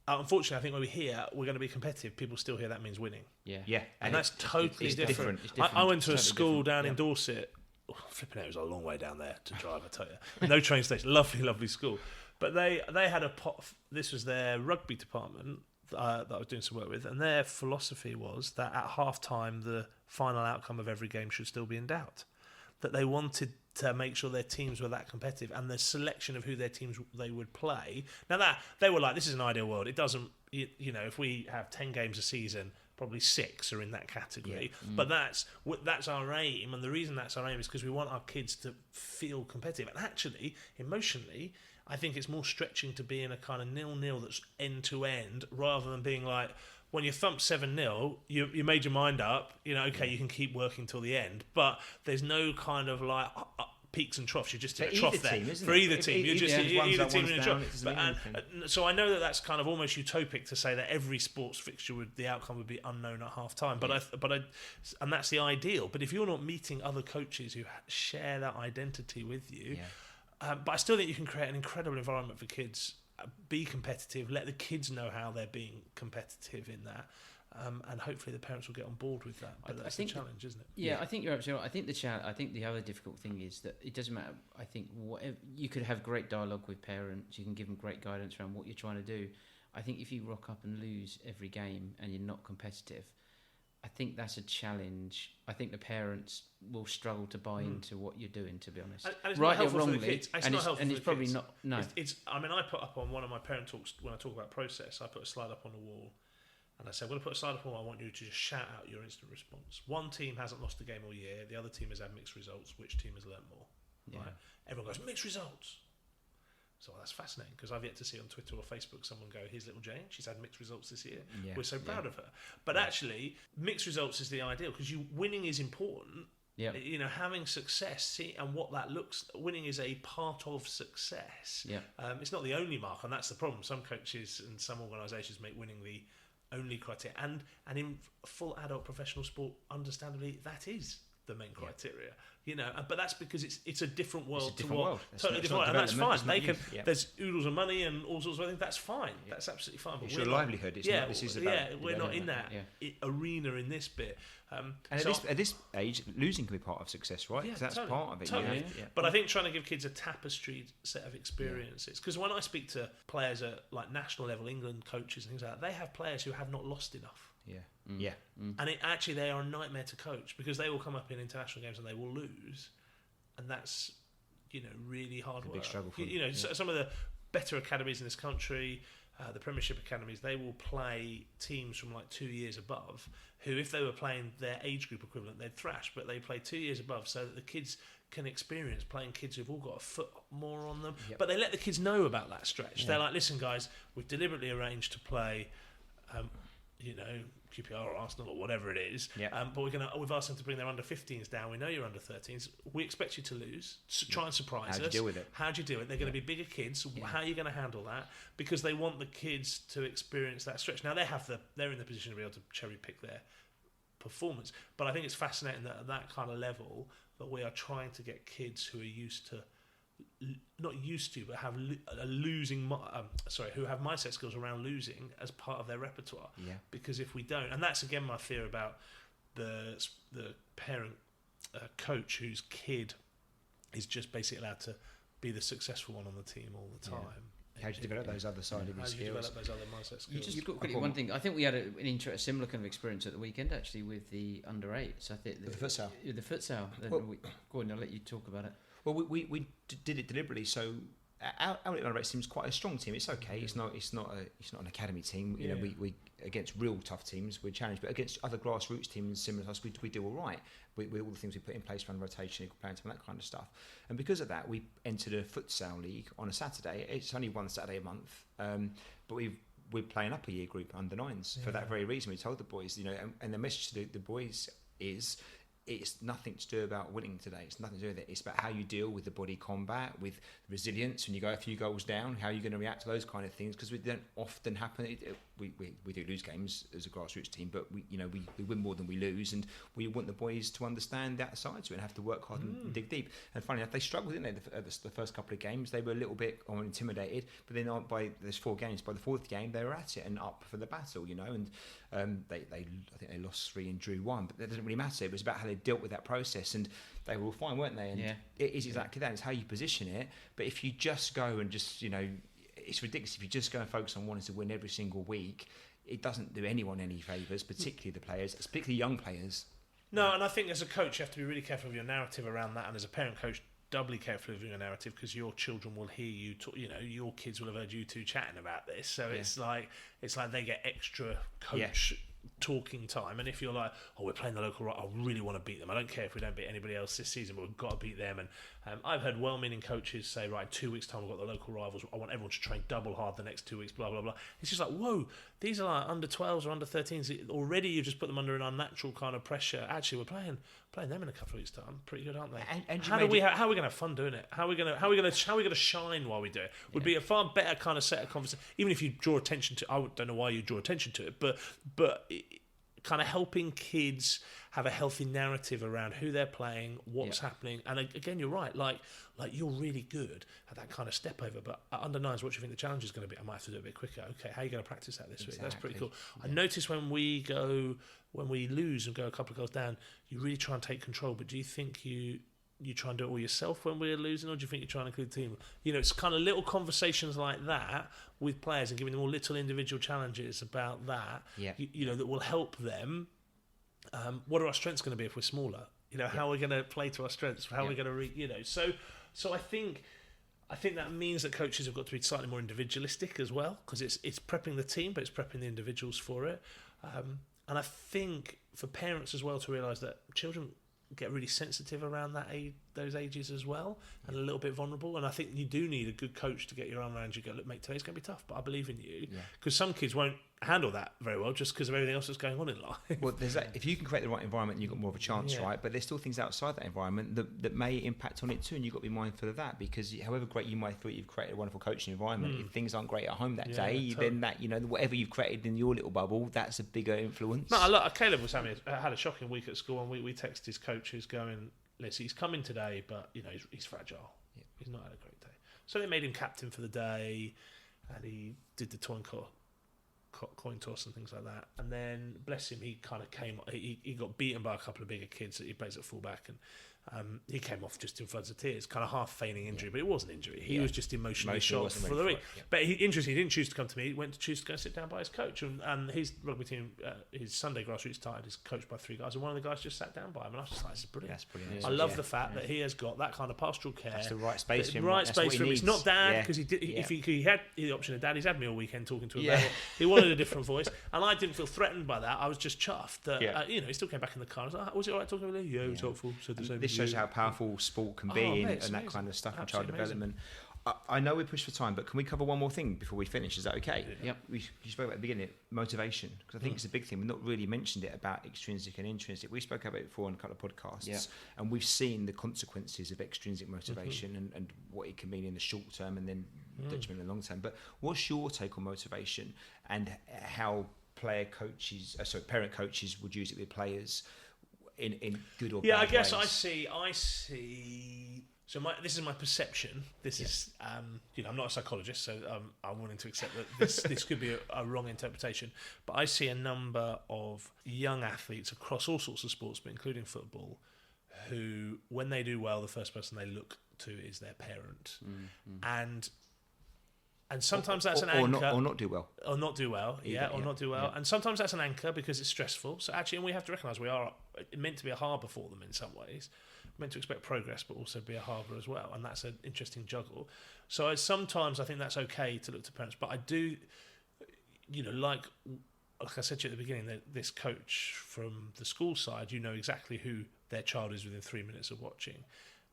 C: unfortunately, I think when we hear we're going to be competitive, people still hear that means winning.
A: Yeah.
C: And that's totally different. I went to a school down in Dorset. Oh, flipping out, it was a long way down there to drive, I tell you. No train station. Lovely, lovely school. But they had a pot. This was their rugby department that I was doing some work with, and their philosophy was that at half time the final outcome of every game should still be in doubt. That they wanted to make sure their teams were that competitive, and the selection of who their teams they would play. Now that they were like, this is an ideal world. It doesn't, if we have 10 games a season, probably 6 are in that category. But that's our aim, and the reason that's our aim is because we want our kids to feel competitive. And actually, emotionally, I think it's more stretching to be in a kind of 0-0 that's end to end, rather than being like, when you thump 7-0, you made your mind up. You can keep working till the end, but there's no kind of like peaks and troughs. You're just in
A: For
C: a trough
A: either
C: there.
A: team, isn't
C: For
A: it?
C: either team. You're just
A: one's
C: either
A: up,
C: team
A: one's
C: in a
A: down,
C: trough.
A: it doesn't mean anything.
C: So I know that that's kind of almost utopic to say that every sports fixture the outcome would be unknown at half time. And that's the ideal. But if you're not meeting other coaches who share that identity with you, but I still think you can create an incredible environment for kids. Be competitive. Let the kids know how they're being competitive in that. And hopefully the parents will get on board with that. But that's the challenge, isn't it?
B: Yeah, I think you're absolutely right. I think the other difficult thing is that it doesn't matter. I think whatever, you could have great dialogue with parents. You can give them great guidance around what you're trying to do. I think if you rock up and lose every game and you're not competitive, I think that's a challenge. I think the parents will struggle to buy into what you're doing, to be honest.
C: And it's
B: right
C: not helpful
B: or wrongly,
C: for the kids.
B: It's probably
C: kids.
B: not. No,
C: I mean, I put up on one of my parent talks when I talk about process. I put a slide up on the wall. And I said, I'm going to put a slide up on. I want you to just shout out your instant response. One team hasn't lost a game all year. The other team has had mixed results. Which team has learnt more?
B: Yeah.
C: Right? Everyone goes, mixed results. So that's fascinating because I've yet to see on Twitter or Facebook someone go, here's little Jane. She's had mixed results this year.
A: Yeah.
C: We're so proud of her. But actually, mixed results is the ideal because winning is important.
B: Yeah.
C: You know, having success and what that winning is a part of success.
B: Yeah.
C: It's not the only mark, and that's the problem. Some coaches and some organisations make winning the only criteria, and in full adult professional sport, understandably, that is the main criteria. You know, but that's because it's a different world totally different, and that's fine. There's oodles of money and all sorts of things. That's fine. Yeah. That's absolutely fine. But
A: it's your livelihood. It's not. This is about.
C: We're not in that arena in this bit.
A: And at this age, losing can be part of success, right? Because that's part of it.
C: Totally. Yeah. But I think trying to give kids a tapestried set of experiences, because when I speak to players at like national level, England coaches and things like that, they have players who have not lost enough. And actually they are a nightmare to coach because they will come up in international games and they will lose, and that's really hard work.
A: Big struggle for them.
C: Some of the better academies in this country, the Premiership academies, they will play teams from like 2 years above who, if they were playing their age group equivalent, they'd thrash, but they play 2 years above so that the kids can experience playing kids who've all got a foot more on them. But they let the kids know about that stretch. They're like, listen guys, we've deliberately arranged to play QPR or Arsenal or whatever it is. But we've asked them to bring their under 15s down. We know you're under 13s. We expect you to lose. Try and surprise us.
A: How do you deal with it?
C: How do you do it? They're going to be bigger kids. How are you going to handle that? Because they want the kids to experience that stretch. Now they're in the position to be able to cherry pick their performance. But I think it's fascinating that at that kind of level that we are trying to get kids who are but have who have mindset skills around losing as part of their repertoire. Because if we don't, and that's again my fear about the parent coach whose kid is just basically allowed to be the successful one on the team all the time.
A: How do you develop those other side of your skills?
C: How do you develop those other mindset skills?
B: You just quickly one thing. I think we had a similar kind of experience at the weekend actually with the under 8s. I think
A: the futsal.
B: The futsal. Gordon, I'll let you talk about it.
A: Well, we did it deliberately. So our under 8 seems quite a strong team. It's okay. It's not an academy team. You know, we against real tough teams we're challenged, but against other grassroots teams similar to us, we do all right. With all the things we put in place around rotation, equal playing time, that kind of stuff. And because of that, we entered a futsal league on a Saturday. It's only one Saturday a month, but we're playing up a year group under 9s for that very reason. We told the boys, and the message to the boys is, it's nothing to do about winning today. It's nothing to do with it. It's about how you deal with the body combat, with resilience when you go a few goals down, how you're going to react to those kind of things, because we don't often happen. We do lose games as a grassroots team, but we win more than we lose, and we want the boys to understand that side to it and have to work hard and dig deep. And funny enough, they struggled, didn't they? The first couple of games, they were a little bit intimidated, but then there's 4 games. By the 4th game, they were at it and up for the battle, and I think they lost 3 and drew 1, but that doesn't really matter. It was about how they dealt with that process, and they were all fine, weren't they? And it is exactly that. It's how you position it. But if you just go and just, it's ridiculous. If you just go and focus on wanting to win every single week, it doesn't do anyone any favours, particularly the players, particularly young players.
C: No, and I think as a coach, you have to be really careful of your narrative around that, and as a parent coach, doubly careful of your narrative, because your children will hear you talk, your kids will have heard you two chatting about this, so it's like they get extra coach talking time, and if you're like, oh, we're playing the local, I really want to beat them, I don't care if we don't beat anybody else this season, but we've got to beat them. And I've heard well-meaning coaches say, right, 2 weeks time we've got the local rivals, I want everyone to train double hard the next 2 weeks, blah blah blah. It's just like, whoa, these are like under 12s or under 13s already. You've just put them under an unnatural kind of pressure. Actually, we're playing them in a couple of weeks time, pretty good, aren't they?
A: And
C: how are we going to have fun doing it? How are we going to shine while we do it? Would be a far better kind of set of conversation, even if you draw attention to, I don't know why you draw attention to it, but kind of helping kids have a healthy narrative around who they're playing, what's happening. And again, you're right, like you're really good at that kind of step over, but at under 9s, what do you think the challenge is going to be? I might have to do it a bit quicker. Okay, how are you going to practice that this week? That's pretty cool. I notice when we lose and go a couple of goals down, you really try and take control, but do you think you try and do it all yourself when we're losing, or do you think you're trying to include the team? You know, it's kind of little conversations like that with players and giving them all little individual challenges about that, you know, that will help them. What are our strengths going to be if we're smaller? You know, how are we going to play to our strengths? How are we going to, you know? So I think that means that coaches have got to be slightly more individualistic as well, because it's prepping the team, but it's prepping the individuals for it. And I think for parents as well to realise that children get really sensitive around those ages as well, and a little bit vulnerable. And I think you do need a good coach to get your arm around you. Go, look, mate, today's going to be tough, but I believe in you. Because some kids won't handle that very well just because of everything else that's going on in life.
A: Well, there's that. If you can create the right environment, you've got more of a chance, right? But there's still things outside that environment that may impact on it too, and you've got to be mindful of that, because however great you might feel you've created a wonderful coaching environment, if things aren't great at home that day, then that, you know, whatever you've created in your little bubble, that's a bigger influence.
C: No, look, Caleb was had a shocking week at school, and we texted his coach who's going, listen, he's coming today, but you know he's fragile. He's not had a great day. So they made him captain for the day, and he did the coin toss and things like that. And then, bless him, he kind of came. He got beaten by a couple of bigger kids that he plays at fullback, and he came off just in floods of tears, kind of half feigning injury, but it was an injury. He was just emotionally shocked for the week. But interesting, he didn't choose to come to me. He went to choose to go sit down by his coach, and his rugby team, his Sunday grassroots side, is coached by 3 guys, and one of the guys just sat down by him, and I was just like, "This is brilliant." That's brilliant. I love the fact that he has got that kind of pastoral care.
A: That's the right space for him.
C: Right space for him. It's not dad, because if he had the option of dad, he's had me all weekend talking to him about it. He wanted a different voice, and I didn't feel threatened by that. I was just chuffed that you know, he still came back in the car. I was like, "Was it all right talking with you?" Yeah, it was helpful. Said the same.
A: This shows how powerful sport can be, and that kind of stuff in child development. I know we're pushed for time, but can we cover one more thing before we finish? Is that okay?
B: Yep.
A: You spoke about at the beginning, motivation, because I think it's a big thing. We've not really mentioned it about extrinsic and intrinsic. We spoke about it before on a couple of podcasts, and we've seen the consequences of extrinsic motivation and what it can mean in the short term and then detriment in the long term. But what's your take on motivation and how parent coaches would use it with players in good or bad ways?
C: I guess I see. So this is my perception. This is, you know, I'm not a psychologist, so I'm willing to accept that this could be a wrong interpretation. But I see a number of young athletes across all sorts of sports, but including football, who, when they do well, the first person they look to is their parent, and sometimes that's an anchor,
A: or not do well,
C: not do well, and sometimes that's an anchor because it's stressful. So actually, and we have to recognise we are meant to be a harbour for them in some ways. Meant to expect progress, but also be a harbour as well, and that's an interesting juggle. So sometimes I think that's okay to look to parents, but I do, you know, like I said to you at the beginning, that this coach from the school side, you know exactly who their child is within 3 minutes of watching,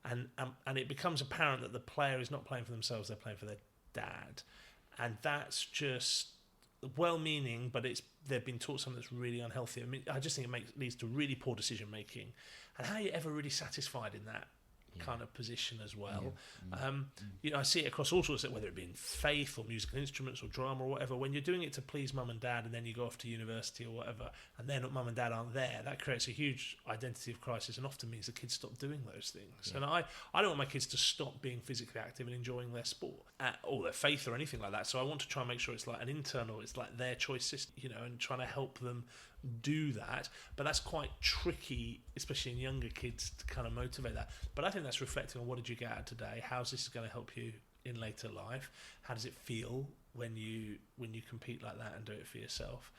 C: and it becomes apparent that the player is not playing for themselves; they're playing for their dad, and that's just well-meaning, but they've been taught something that's really unhealthy. I mean, I just think it leads to really poor decision making. And how are you ever really satisfied in that kind of position as well? You know, I see it across all sorts of, whether it be in faith or musical instruments or drama or whatever. When you're doing it to please mum and dad, and then you go off to university or whatever, and then mum and dad aren't there, that creates a huge identity of crisis, and often means the kids stop doing those things. And I don't want my kids to stop being physically active and enjoying their sport or their faith or anything like that. So I want to try and make sure it's like an internal, it's like their choice system, you know, and trying to help them do that. But that's quite tricky, especially in younger kids, to kind of motivate that. But I think that's reflecting on what did you get out today, how's this going to help you in later life, how does it feel when you compete like that and do it for yourself,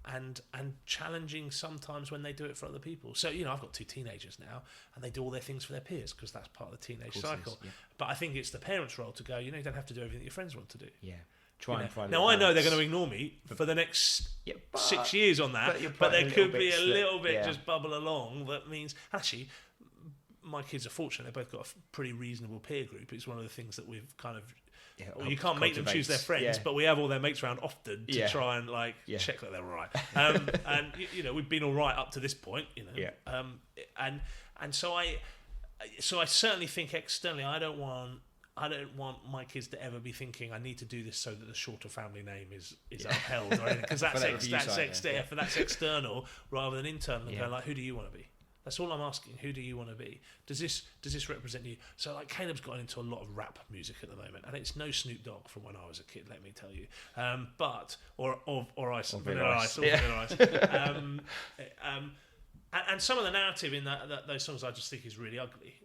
C: and challenging sometimes when they do it for other people. So, you know, I've got 2 teenagers now, and they do all their things for their peers because that's part of the teenage cycle. But I think it's the parents' role to go, you know, you don't have to do everything that your friends want to do.
A: try and find.
C: Now I know they're going to ignore me for the next 6 years on that, but there could be a little bit just bubble along that means actually. My kids are fortunate; they've both got a pretty reasonable peer group. It's one of the things that we've kind of. Well, you can't make them choose their friends, but we have all their mates around often to try and check that they're all right. And we've been all right up to this point. And so I certainly think externally, I don't want my kids to ever be thinking I need to do this so that the Shorter family name is upheld or anything, because that's external rather than internal. And going like, who do you want to be? That's all I'm asking. Who do you want to be? Does this represent you? So like Caleb's gotten into a lot of rap music at the moment, and it's no Snoop Dogg from when I was a kid. Let me tell you. Or Ice, Vanilla Ice. And some of the narrative in those songs I just think is really ugly.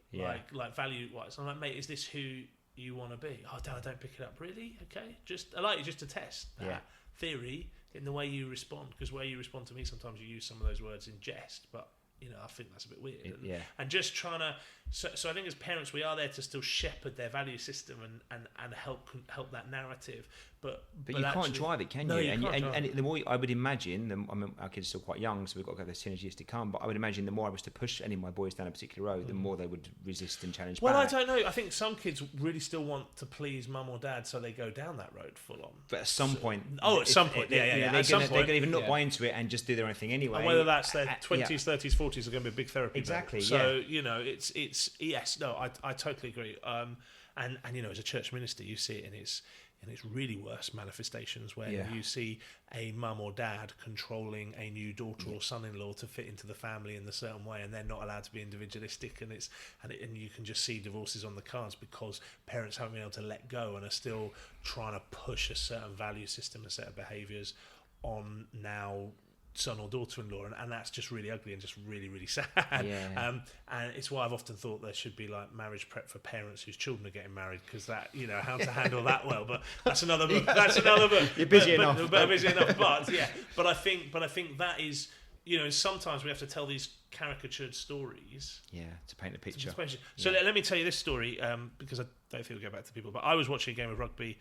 C: Like value wise. I'm like, mate, is this who you want to be? Oh, Dad, I don't pick it up. Really? Okay. I like you just to test that theory in the way you respond, because where you respond to me, sometimes you use some of those words in jest, but. I think that's a bit weird. And just trying to... So I think as parents, we are there to still shepherd their value system and help that narrative. But
A: you can't drive it, can you? And the more I would imagine, our kids are still quite young, so we've got to go those teenage years to come, but I would imagine the more I was to push any of my boys down a particular road, the more they would resist and challenge back.
C: I don't know. I think some kids really still want to please mum or dad, so they go down that road full on.
A: But at some point...
C: at some point. They're going
A: to even not buy into it and just do their own thing anyway.
C: And whether that's their 20s, 30s, 40s are going to be a big therapy.
A: Exactly,
C: So, it's... Yes, no, I totally agree. And as a church minister, you see it in its really worst manifestations when you see a mum or dad controlling a new daughter or son-in-law to fit into the family in a certain way, and they're not allowed to be individualistic, and you can just see divorces on the cards because parents haven't been able to let go and are still trying to push a certain value system, a set of behaviours on now son or daughter-in-law, and that's just really ugly and just really, really sad. And it's why I've often thought there should be like marriage prep for parents whose children are getting married, because that how to handle that well. But that's another book. That's another book.
A: You're busy enough.
C: But I think that is sometimes we have to tell these caricatured stories.
A: To paint a picture.
C: So let me tell you this story because I don't think we'll go back to people. But I was watching a game of rugby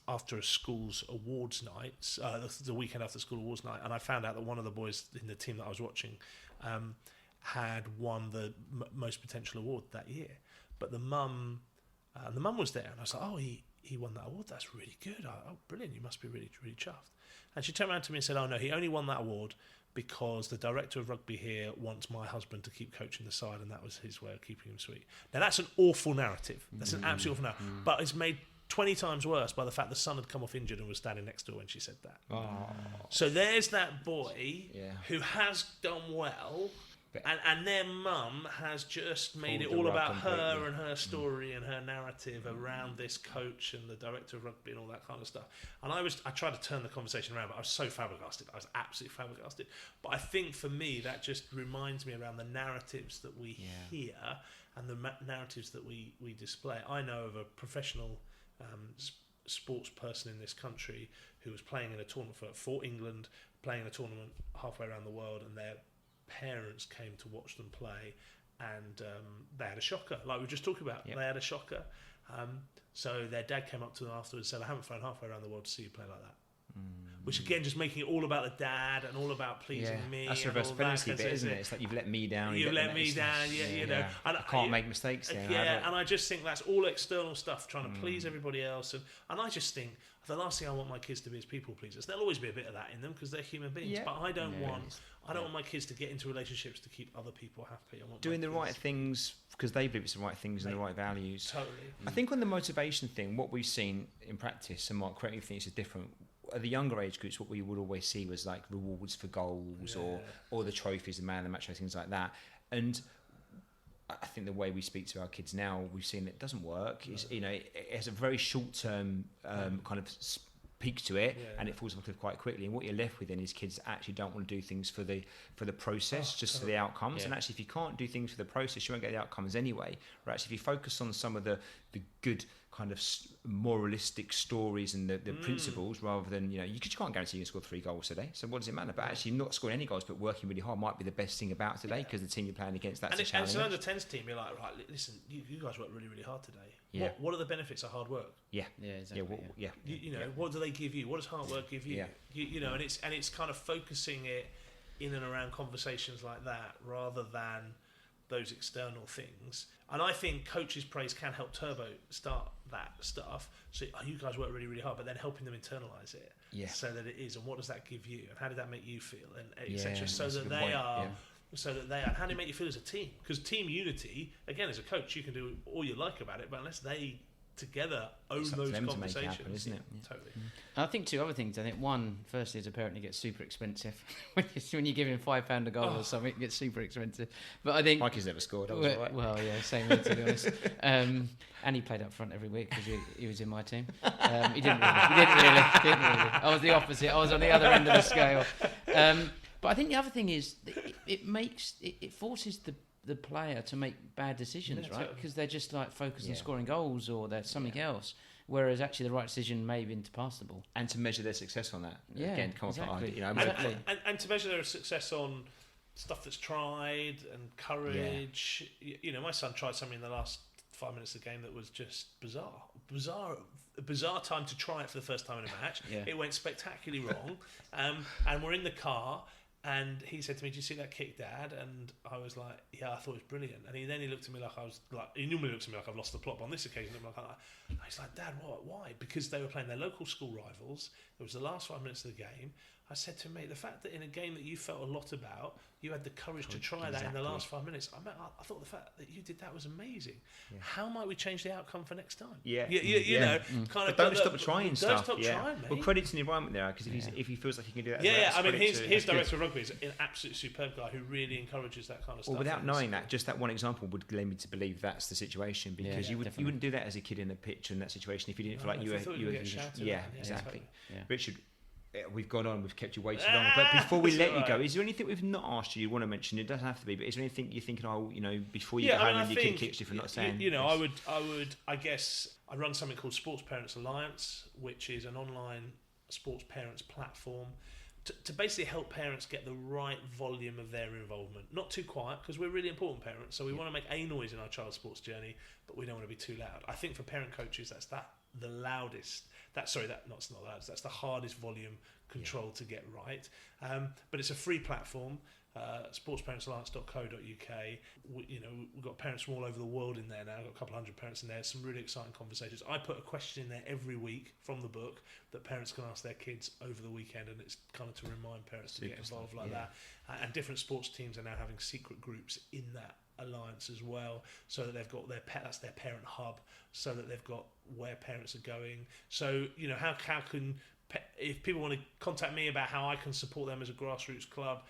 C: after a school's awards night, the weekend after school awards night, and I found out that one of the boys in the team that I was watching had won the most potential award that year. But the mum was there, and I was like, oh, he won that award. That's really good. Oh, brilliant. You must be really, really chuffed. And she turned around to me and said, oh, no, he only won that award because the director of rugby here wants my husband to keep coaching the side, and that was his way of keeping him sweet. Now, that's an awful narrative. That's an absolute awful narrative. But it's made 20 times worse by the fact the son had come off injured and was standing next to her when she said that. So there's that boy who has done well, and their mum has just made it all about her and her story and her narrative around this coach and the director of rugby and all that kind of stuff. And I tried to turn the conversation around, but I was so flabbergasted. I was absolutely flabbergasted. But I think for me, that just reminds me around the narratives that we hear and the narratives that we display. I know of a professional sports person in this country who was playing in a tournament for England, playing in a tournament halfway around the world, and their parents came to watch them play, and they had a shocker, like we were just talking about. They had a shocker. So their dad came up to them afterwards and said, I haven't flown halfway around the world to see you play like that. Which again, just making it all about the dad and all about pleasing me.
A: That's the reversibility bit, isn't it? It's like you've let me down.
C: You've let me down,
A: And I can't make mistakes now.
C: And I just think that's all external stuff, trying to please everybody else. And I just think the last thing I want my kids to be is people pleasers. There'll always be a bit of that in them because they're human beings. But I don't want my kids to get into relationships to keep other people happy. I want
A: doing the right things because they believe it's the right things and the right values.
C: Totally.
A: I think on the motivation thing, what we've seen in practice, and Mark, correct me if it's different. At the younger age groups, what we would always see was like rewards for goals or the trophies, the man of the match, things like that. And I think the way we speak to our kids now, we've seen it doesn't work. It's, it has a very short-term kind of peak to it,
C: Yeah.
A: and it falls off a cliff quite quickly. And what you're left with then is kids actually don't want to do things for the process, just for the outcomes.
B: Yeah.
A: And actually, if you can't do things for the process, you won't get the outcomes anyway. Or actually, if you focus on some of the good kind of moralistic stories and the principles, rather than, you can't guarantee you can score 3 goals today. So what does it matter? But actually, not scoring any goals, but working really hard might be the best thing about today, because the team you're playing against, that's a challenge.
C: And it's an under-10s team. You're like, right, listen, you guys work really, really hard today.
A: Yeah.
C: What are the benefits of hard work?
A: Yeah,
B: exactly.
C: What do they give you? What does hard work give you?
A: Yeah.
C: And it's kind of focusing it in and around conversations like that, rather than those external things. And I think coaches' praise can help turbo start that stuff. So you guys work really, really hard, but then helping them internalize it, so that it is. And what does that give you? And how did that make you feel? And etc. So that they are. So that they are. How do they make you feel as a team? Because team unity, again, as a coach, you can do all you like about it, but unless they together own those conversations,
A: to make it happen, isn't it? Yeah.
C: Totally.
B: I think 2 other things. I think one, firstly, as a parent, it gets super expensive when you're giving £5 a goal or something. It gets super expensive. But I think
A: Mikey's never scored. I was all right.
B: Well, yeah, same here, to be honest. And he played up front every week because he was in my team. He didn't really. I was the opposite. I was on the other end of the scale. But I think the other thing is it forces the player to make bad decisions, right? Because they're just like focused on scoring goals, or there's something else. Whereas actually the right decision may have been to pass the ball.
A: And to measure their success on that.
B: Yeah,
A: Again, come
B: exactly.
A: on,
B: Exactly.
C: And to measure their success on stuff that's tried and courage. My son tried something in the last 5 minutes of the game that was just a bizarre time to try it for the first time in a match. It went spectacularly wrong. And we're in the car, and he said to me, "Do you see that kick, Dad?" And I was like, "Yeah, I thought it was brilliant." And he looked at me like I was like, he normally looks at me like I've lost the plot, but on this occasion, he's like, "Dad, what? Why?" Because they were playing their local school rivals. It was the last 5 minutes of the game. I said to him, "Mate, the fact that in a game that you felt a lot about, you had the courage to try that in the last 5 minutes. I thought the fact that you did that was amazing. Yeah. How might we change the outcome for next time?" You know, kind of.
A: But don't stop trying stuff.
C: Don't stop trying, mate.
A: Well, credit to the environment there, because if he feels like he can do that.
C: I mean, his director of rugby is an absolutely superb guy who really encourages that kind of stuff.
A: Well, without knowing that, just that one example would lead me to believe that's the situation, because you wouldn't do that as a kid in a pitch in that situation if you didn't feel like you were. Exactly. Yeah. Richard, we've gone on, we've kept you way too long. But before we let you go, is there anything we've not asked you want to mention? It doesn't have to be, but is there anything you're thinking, before you get home and your kid kicks you for not saying?
C: I guess I run something called Sports Parents Alliance, which is an online sports parents platform to basically help parents get the right volume of their involvement. Not too quiet, because we're really important parents, so we want to make a noise in our child's sports journey, but we don't want to be too loud. I think for parent coaches, that's the loudest. That's the hardest volume control to get right. But it's a free platform. sportsparentsalliance.co.uk. We've got parents from all over the world in there now. I've got a couple hundred parents in there. Some really exciting conversations. I put a question in there every week from the book that parents can ask their kids over the weekend, and it's kind of to remind parents to get involved that. And different sports teams are now having secret groups in that alliance as well, so that they've got that's their parent hub, so that they've got where parents are going. So how can, if people want to contact me about how I can support them as a grassroots club,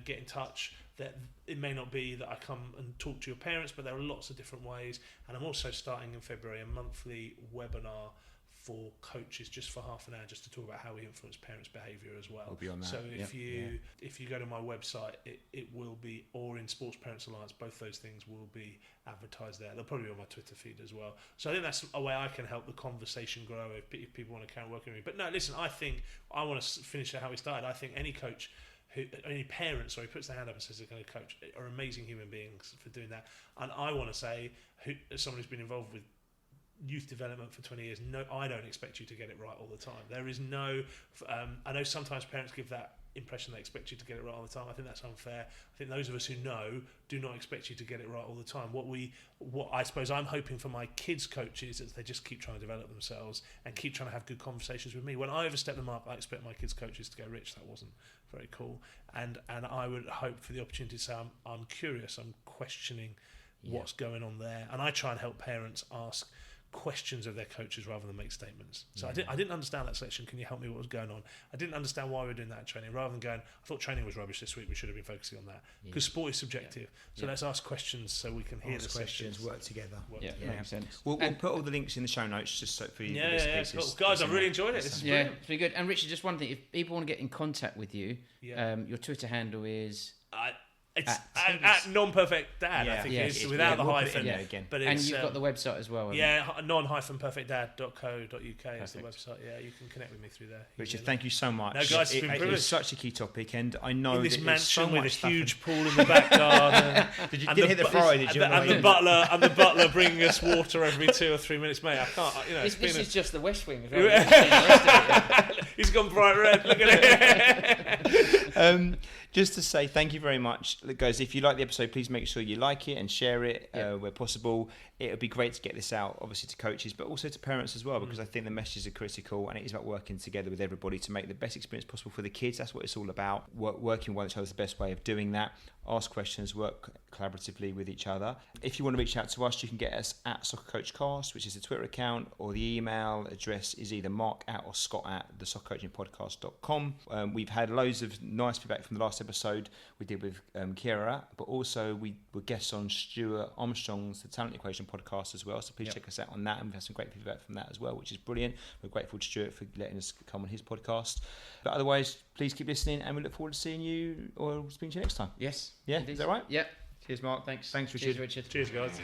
C: get in touch. That it may not be that I come and talk to your parents, but there are lots of different ways. And I'm also starting in February a monthly webinar for coaches, just for half an hour, just to talk about how we influence parents' behaviour as well.
A: We'll be on that.
C: So if you go to my website, it will be, or in Sports Parents Alliance, both those things will be advertised there. They'll probably be on my Twitter feed as well. So I think that's a way I can help the conversation grow if people want to carry on working with me. But no, listen, I think I want to finish how we started. I think any coach any parent, who puts their hand up and says they're going to coach, are amazing human beings for doing that. And I want to say, as someone who's been involved with youth development for 20 years, no, I don't expect you to get it right all the time. There is no, I know sometimes parents give that impression they expect you to get it right all the time. I think that's unfair. I think those of us who know do not expect you to get it right all the time. What I suppose I'm hoping for my kids' coaches is they just keep trying to develop themselves and keep trying to have good conversations with me. When I overstep them up, I expect my kids' coaches to go, "Rich, that wasn't very cool." And I would hope for the opportunity to say, I'm curious, I'm questioning what's going on there. And I try and help parents ask questions of their coaches rather than make statements. So I didn't understand that section. Can you help me? What was going on? I didn't understand why we were doing that in training. Rather than going, I thought training was rubbish this week. We should have been focusing on that because sport is subjective. So let's ask questions so we can hear the
D: questions,
C: sessions.
D: work together.
B: Makes sense.
A: We'll put all the links in the show notes just so for you.
C: Cool. Guys, I've really enjoyed it. This is brilliant.
B: It's really good. And Richard, just one thing: if people want to get in contact with you, your Twitter handle is.
C: It's at non-perfect dad, I think it is, without the hyphen. But
B: and you've got the website as well.
C: non-perfectdad.co.uk is the website. Yeah, you can connect with me through there.
A: Richard, thank you so much.
C: No, guys, it's been
A: it's such a key topic, and I know
C: in this
A: that
C: mansion
A: so
C: with a
A: much
C: huge pool in the back garden.
A: Didn't hit the Friday, did you?
C: And the butler bringing us water every 2 or 3 minutes, mate. I can't.
B: This is just the West Wing as well.
C: He's gone bright red. Look at it.
A: Just to say thank you very much, guys. If you like the episode, please make sure you like it and share it where possible. It would be great to get this out, obviously, to coaches, but also to parents as well, because I think the messages are critical, and it is about working together with everybody to make the best experience possible for the kids. That's what it's all about. Working with each other is the best way of doing that. Ask questions, work collaboratively with each other. If you want to reach out to us, you can get us at Soccer Coach Cast, which is the Twitter account, or the email address is either mark at or scott at thesoccercoachingpodcast.com. We've had loads of nice feedback from the last episode we did with Kiera, but also we were guests on Stuart Armstrong's The Talent Equation podcast as well, so please check us out on that, and we've had some great feedback from that as well, which is brilliant. We're grateful to Stuart for letting us come on his podcast, but otherwise please keep listening, and we look forward to seeing you or speaking to you next time.
B: Yes.
A: Indeed. Is that right?
B: Yep.
A: Cheers, Mark. Thanks,
B: Cheers,
A: Richard.
B: Richard.
C: Cheers, guys.